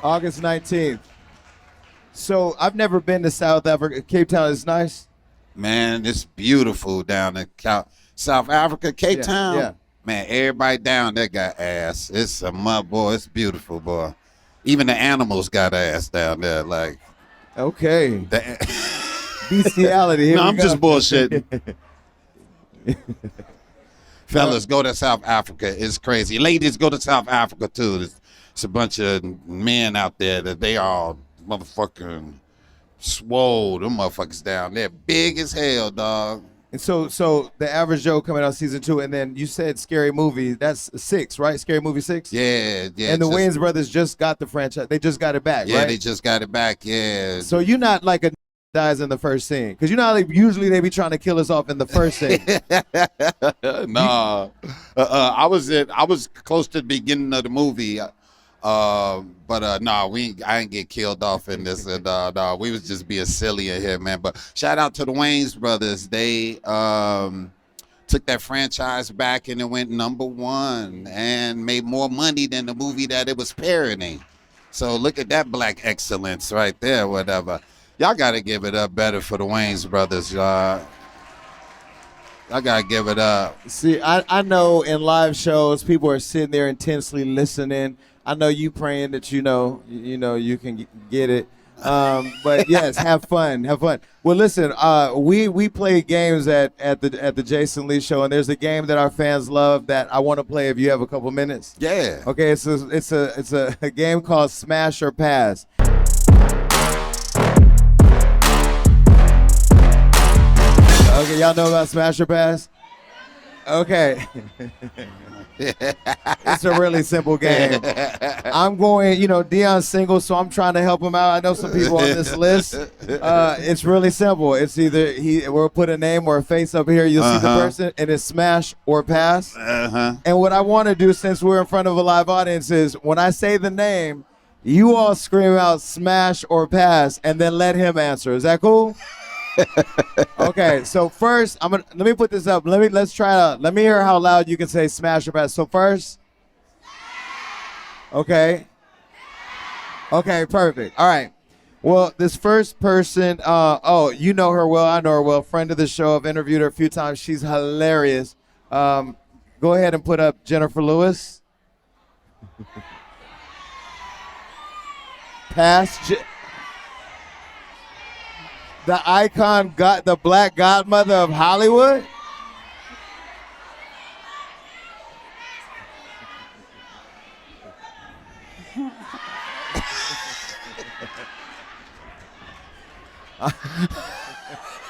August 19th. So I've never been to South Africa. Cape Town is nice. Man, it's beautiful down in South Africa, Cape Town. Yeah. Man, everybody down there got ass. It's a mud, boy. It's beautiful, boy. Even the animals got ass down there. Like, Okay. Bestiality. Here no, we I'm go. just bullshitting. Fellas, go to South Africa. It's crazy. Ladies, go to South Africa too. It's a bunch of men out there that they all motherfucking swole. Them motherfuckers down there, big as hell, dog. And so the Average Joe coming out season 2, and then you said Scary Movie. That's 6, right? Scary Movie 6. Yeah. And the Wayans brothers just got the franchise. They just got it back, Yeah, right? they just got it back. Yeah. So you're not like a dies in the first scene, because you know how usually they be trying to kill us off in the first scene. No, I was close to the beginning of the movie, but no, I didn't get killed off in this. No, we was just being silly in here, man. But shout out to the Wayans brothers. They took that franchise back and it went #1 and made more money than the movie that it was parodying. So look at that black excellence right there. Whatever. Y'all got to give it up better for the Wayans brothers, y'all. I got to give it up. See, I know in live shows, people are sitting there intensely listening. I know you praying that you can get it. But yes, have fun. Well, listen, we play games at the Jason Lee show, and there's a game that our fans love that I want to play if you have a couple minutes. Yeah. Okay, it's a game called Smash or Pass. Okay, y'all know about Smash or Pass? Okay. It's a really simple game. I'm going, Deon's single, so I'm trying to help him out. I know some people on this list. It's really simple. It's either we'll put a name or a face up here. You'll see the person, and it's smash or pass. And what I want to do, since we're in front of a live audience, is when I say the name, you all scream out smash or pass, and then let him answer. Is that cool? Okay, so first let me put this up. Let's try out. Let me hear how loud you can say smash or pass. So first. Okay, perfect. All right. Well, this first person, you know her well, I know her well. Friend of the show, I've interviewed her a few times. She's hilarious. Go ahead and put up Jennifer Lewis. Pass. The icon, the black godmother of Hollywood.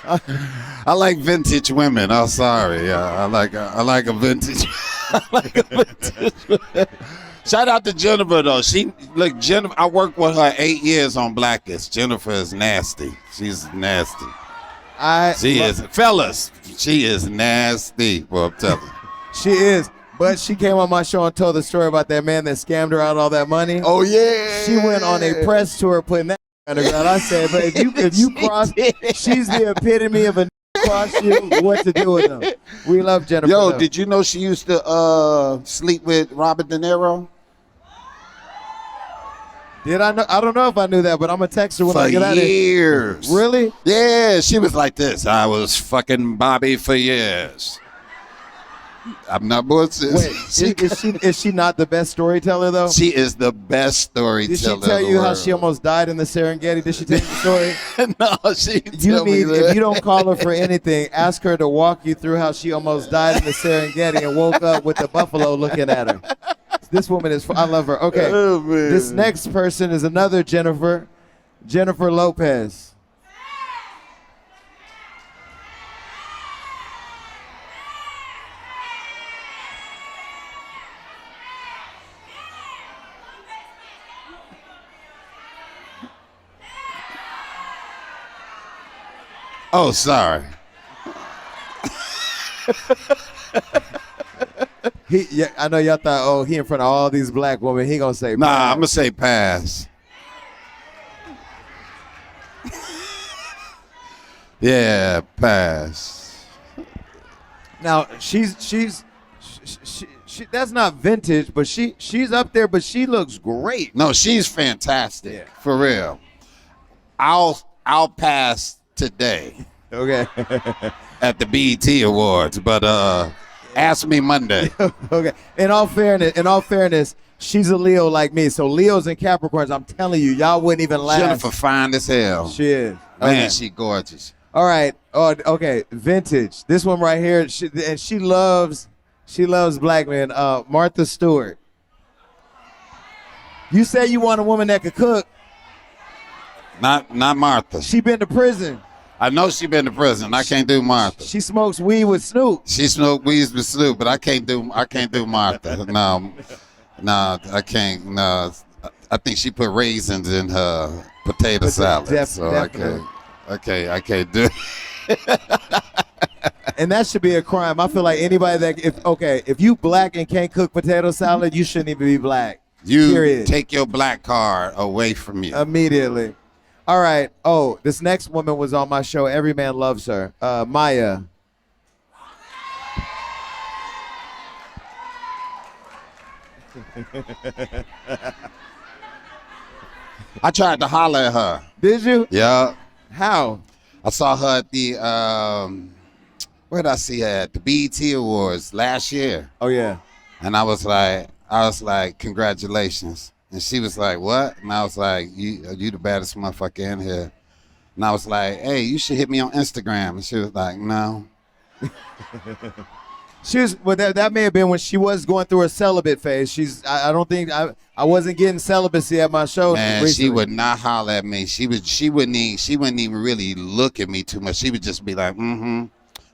I like vintage women. I'm sorry. I like a vintage. I like a vintage woman. Shout out to Jennifer though. Jennifer. I worked with her 8 years on Blackest. Jennifer is nasty. She's nasty. Fellas. She is nasty. Well, I'm telling you. She is. But she came on my show and told the story about that man that scammed her out all that money. Oh yeah. She went on a press tour putting that on the ground. I said, but if you cross, she's the epitome of a cross you. What to do with them? We love Jennifer. Yo, though. did you know she used to sleep with Robert De Niro? Did I know? I don't know if I knew that, but I'm gonna text her when I get out of here. For years. Really? Yeah, she was like this. I was fucking Bobby for years. I'm not bullshit. Wait, is she not the best storyteller though? She is the best storyteller. Did she tell you how she almost died in the Serengeti? Did she tell you the story? No, she didn't tell me that. If you don't call her for anything, ask her to walk you through how she almost died in the Serengeti and woke up with the buffalo looking at her. This woman I love her. Okay, this next person is another Jennifer Lopez. Oh, sorry. I know y'all thought, he in front of all these black women, he gonna say pass. Nah, I'm gonna say pass. Yeah, pass. Now she that's not vintage, but she's up there, but she looks great. No, she's fantastic, for real. I'll pass today. Okay. At the BET Awards, but ask me Monday. Okay. In all fairness, she's a Leo like me. So Leos and Capricorns, I'm telling you, y'all wouldn't even last. Jennifer fine as hell. She is. Man, she gorgeous. All right. Oh, okay. Vintage. This one right here, she loves black men. Martha Stewart. You say you want a woman that could cook. Not Martha. She been to prison. I know she been to prison. I can't do Martha. She smokes weed with Snoop. She smoked weed with Snoop, but I can't do Martha. No, I can't. No, I think she put raisins in her potato salad. Definitely. I can't do it. And that should be a crime. I feel like anybody if you black and can't cook potato salad, you shouldn't even be black. Period. Take your black card away from you. Immediately. All right. Oh, this next woman was on my show. Every man loves her. Maya. I tried to holler at her. Did you? Yeah. How? I saw her at the where did I see her at? The BET Awards last year. Oh yeah. And I was like, congratulations. And she was like, what? And I was like, you the baddest motherfucker in here. And I was like, hey, you should hit me on Instagram. And she was like, no. That may have been when she was going through a celibate phase. I don't think I wasn't getting celibacy at my show. Man, recently. she would not holler at me. She wouldn't even really look at me too much. She would just be like,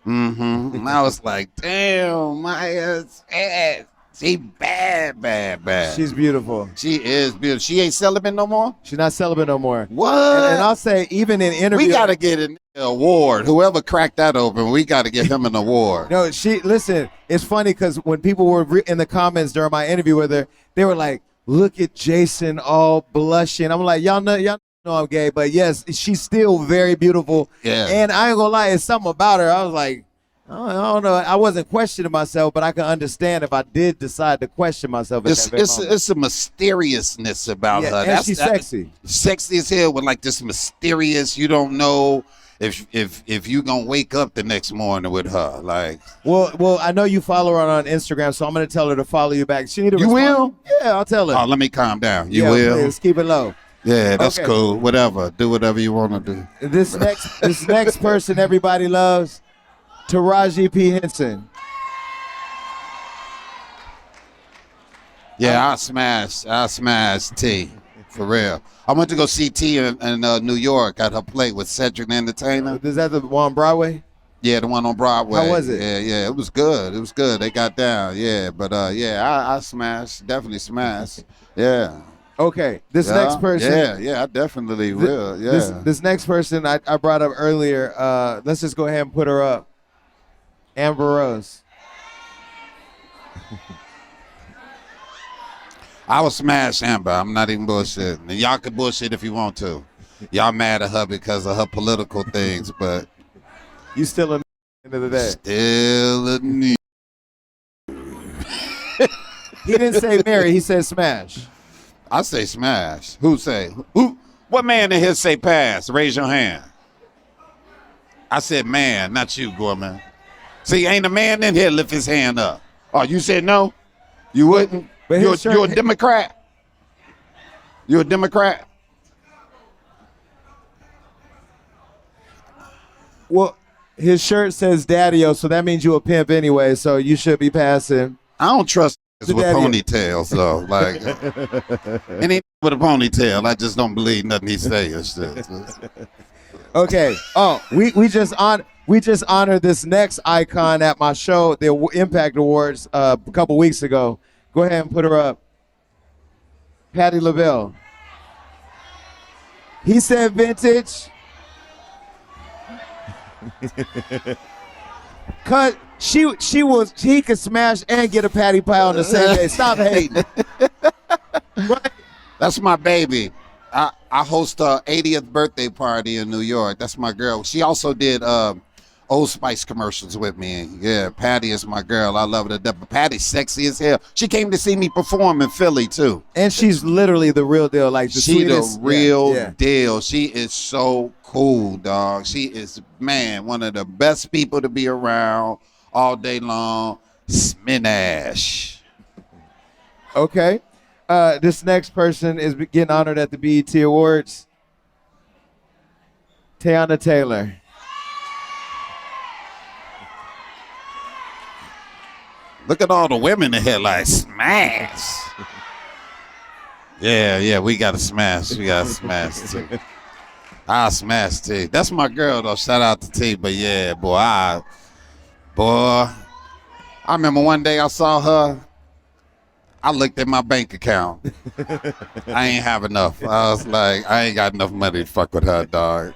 And I was like, damn, Maya's ass. She bad. She's beautiful. She is beautiful. She ain't celibate no more? She's not celibate no more. What? And I'll say, even in interviews. We got to get an award. Whoever cracked that open, we got to get him an award. No, listen, it's funny because when people were in the comments during my interview with her, they were like, look at Jason all blushing. I'm like, y'all know I'm gay, but yes, she's still very beautiful. Yeah. And I ain't gonna lie, it's something about her. I was like, I don't know. I wasn't questioning myself, but I can understand if I did decide to question myself. It's a mysteriousness about her. And she's sexy. Sexy as hell with like this mysterious. You don't know if you gonna wake up the next morning with her. Like, well, I know you follow her on Instagram, so I'm gonna tell her to follow you back. She need to You respond. will? Yeah, I'll tell her. Oh, let me calm down. You Yeah, will? please, keep it low. Yeah, that's Okay. cool. Whatever. Do whatever you want to do. This next person everybody loves, Taraji P. Henson. Yeah, I smash T. For real. I went to go see T in New York at her play with Cedric the Entertainer. Is that the one on Broadway? Yeah, the one on Broadway. How was it? Yeah, it was good. It was good. They got down. Yeah, but I smashed. Definitely smashed. Yeah. Okay, this next person. Yeah, I definitely will. Yeah. This next person I brought up earlier. Let's just go ahead and put her up. Amber Rose. I was smash Amber. I'm not even bullshitting. And y'all can bullshit if you want to. Y'all mad at her because of her political things, but You still in the end of the day. still a new. He didn't say marry, he said smash. I say smash. Who say? Who? What man in here say pass? Raise your hand. I said man, not you, Gorman. See, ain't a man in here lift his hand up. Oh, you said no? You wouldn't? But You're a Democrat? You a Democrat? Well, his shirt says daddy-o, so that means you a pimp anyway, so you should be passing. I don't trust with daddy. ponytails though. Like any with a ponytail, I just don't believe nothing he says. Okay. Oh, we just honored this next icon at my show, the Impact Awards, a couple weeks ago. Go ahead and put her up. Patti LaBelle. He said vintage. Cause he could smash and get a patty pie on the same day. Stop hating. Right? That's my baby. I host her 80th birthday party in New York. That's my girl. She also did Old Spice commercials with me. Yeah, Patty is my girl. I love her to death. But Patty's sexy as hell. She came to see me perform in Philly too. And she's literally the real deal. Like the She sweetest. the real Yeah. deal. She is so cool, dog. She is, man, one of the best people to be around all day long. Sminash. Okay. This next person is getting honored at the BET Awards. Teyana Taylor. Look at all the women in here like smash. Yeah, we got to smash. We got to smash too. I smash T. That's my girl though. Shout out to T. But yeah, boy, I remember one day I saw her. I looked at my bank account. I ain't have enough. I was like, I ain't got enough money to fuck with her, dog.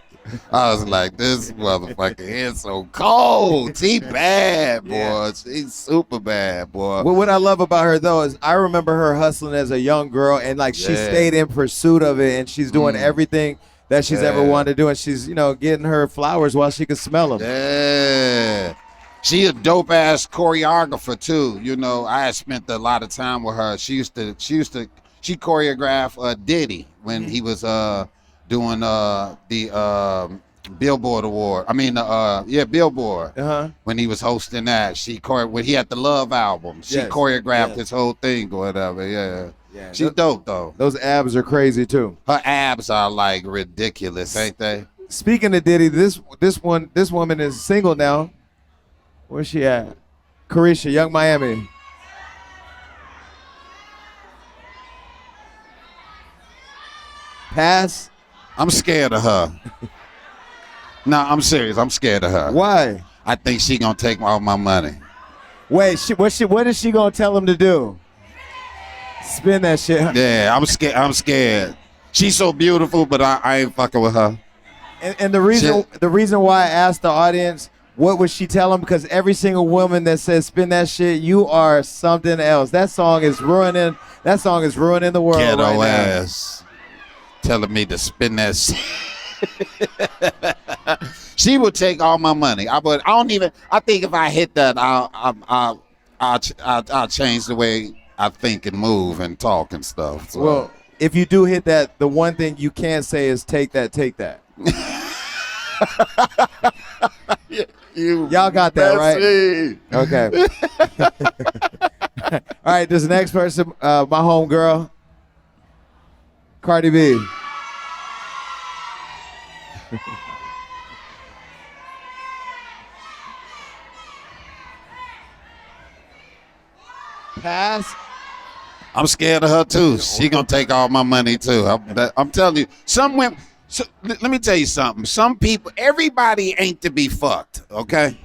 I was like, this motherfucker is so cold. She bad, boy. Yeah. She's super bad, boy. Well, what I love about her though is I remember her hustling as a young girl, and like she Yeah. stayed in pursuit of it, and she's doing everything that she's ever wanted to do, and she's getting her flowers while she can smell them. Yeah. She a dope ass choreographer too. I had spent a lot of time with her. She choreographed Diddy when he was doing the Billboard Award. I mean Billboard. When he was hosting that. When he had the Love album. She Yes. choreographed Yes. his whole thing or whatever. Yeah. Yeah, She's dope though. Those abs are crazy too. Her abs are like ridiculous, ain't they? Speaking of Diddy, this woman is single now. Where's she at? Carisha, Young Miami. Pass. I'm scared of her. No, I'm serious. I'm scared of her. Why? I think she gonna take all my money. Wait, what is she gonna tell him to do? Spin that shit. Yeah, I'm scared. I'm scared. She's so beautiful, but I ain't fucking with her. And the reason why I asked the audience, what would she tell him? Because every single woman that says spin that shit, you are something else. That song is ruining the world. Ghetto right ass. Telling me to spin that shit. She would take all my money. I think if I hit that, I'll change the way I think and move and talk and stuff. So. Well, if you do hit that, the one thing you can't say is take that. Y'all got that, right? Okay. All right, this next person, my homegirl, Cardi B. Pass. I'm scared of her too. She gonna take all my money too. I'm telling you, some women. So, let me tell you something. Some people, everybody ain't to be fucked. Okay,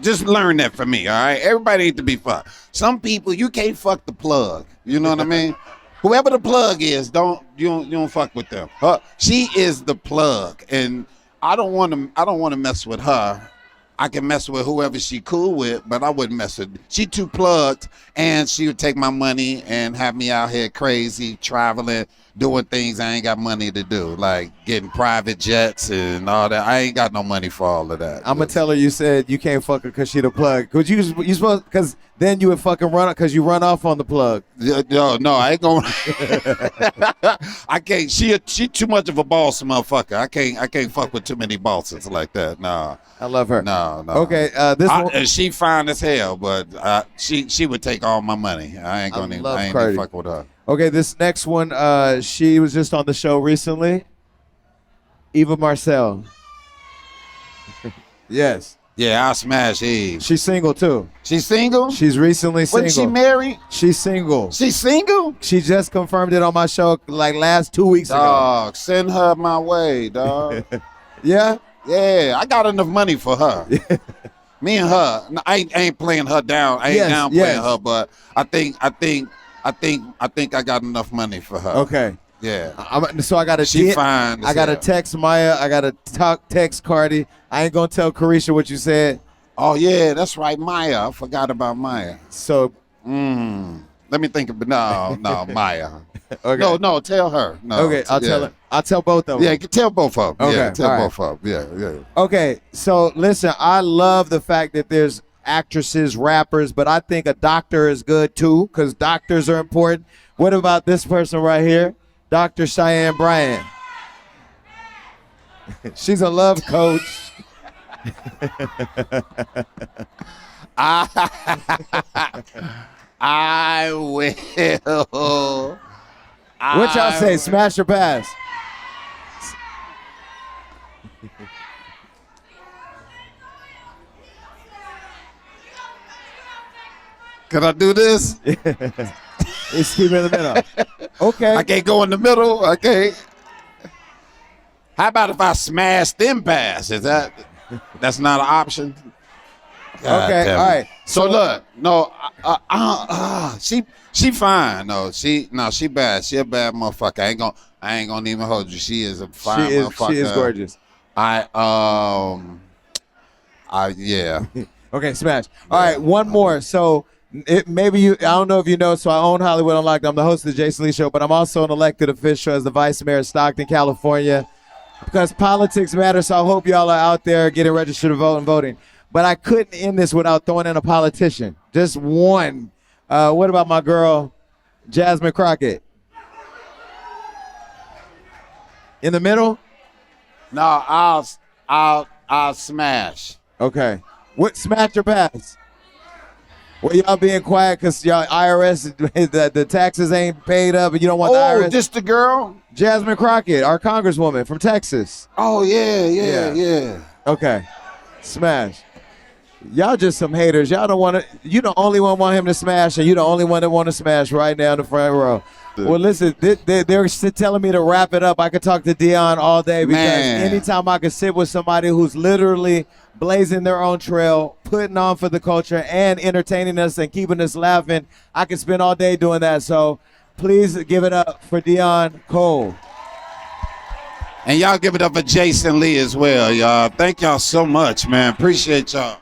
just learn that from me. All right, everybody ain't to be fucked. Some people you can't fuck the plug. You know what I mean? Whoever the plug is, you don't fuck with them. She is the plug, and I don't want to mess with her. I can mess with whoever she cool with, but I wouldn't mess with. She too plugged, and she would take my money and have me out here crazy, traveling, doing things I ain't got money to do, like getting private jets and all that. I ain't got no money for all of that. I'm gonna tell her you said you can't fuck her because she the plug. Cause you supposed, because then you would fucking run because you run off on the plug. No, I ain't gonna. I can't. She too much of a boss, motherfucker. I can't fuck with too many bosses like that. No. I love her. No. Okay, and she fine as hell, but she would take all my money. I ain't even fuck with her. Okay, this next one, she was just on the show recently. Eva Marcel. Yes. Yeah, I smash Eve. She's single too. She's single? She's recently single. Wasn't she married? She's single. She's single? She just confirmed it on my show like last 2 weeks ago. Dog, send her my way, dog. Yeah? Yeah, I got enough money for her. Me and her, I ain't playing her down. I ain't downplaying her, but I think I got enough money for her. Okay. Yeah. So I got to. She fine. I got to text Maya. I got to text Cardi. I ain't gonna tell Carisha what you said. Oh yeah, that's right, Maya. I forgot about Maya. So. Let me think of no, Maya. Okay. No, tell her. No. Okay, I'll tell her. I'll tell both of them. Yeah, tell both of them. Okay, Yeah, tell all both of them. Yeah. Okay, so listen, I love the fact that there's actresses, rappers, but I think a doctor is good too, because doctors are important. What about this person right here? Dr. Cheyenne Bryant. She's a love coach. I will. What y'all say? Smash or pass? Can I do this? It's keep in the middle. Okay. I can't go in the middle. I can't. How about if I smash then pass? That's not an option? God okay. All right. So look, no, she fine. No, she bad. She a bad motherfucker. I ain't gonna even hold you. She is a fine motherfucker. She is gorgeous. Yeah. Okay, smash. All right, one more. So I don't know if you know, so I own Hollywood Unlocked. I'm the host of the Jason Lee Show, but I'm also an elected official as the vice mayor of Stockton, California, because politics matter. So I hope y'all are out there getting registered to vote and voting. But I couldn't end this without throwing in a politician. Just one. What about my girl, Jasmine Crockett? In the middle? No, I'll smash. Okay. What, smash or pass? Well, y'all being quiet because y'all IRS, the taxes ain't paid up and you don't want the IRS. Oh, just the girl? Jasmine Crockett, our congresswoman from Texas. Oh, yeah. Okay. Smash. Y'all just some haters. Y'all don't want to. You the only one want him to smash, and you the only one that want to smash right now in the front row. Well, listen, they're telling me to wrap it up. I could talk to Deon all day because anytime I could sit with somebody who's literally blazing their own trail, putting on for the culture, and entertaining us and keeping us laughing, I could spend all day doing that. So please give it up for Deon Cole. And y'all give it up for Jason Lee as well, y'all. Thank y'all so much, man. Appreciate y'all.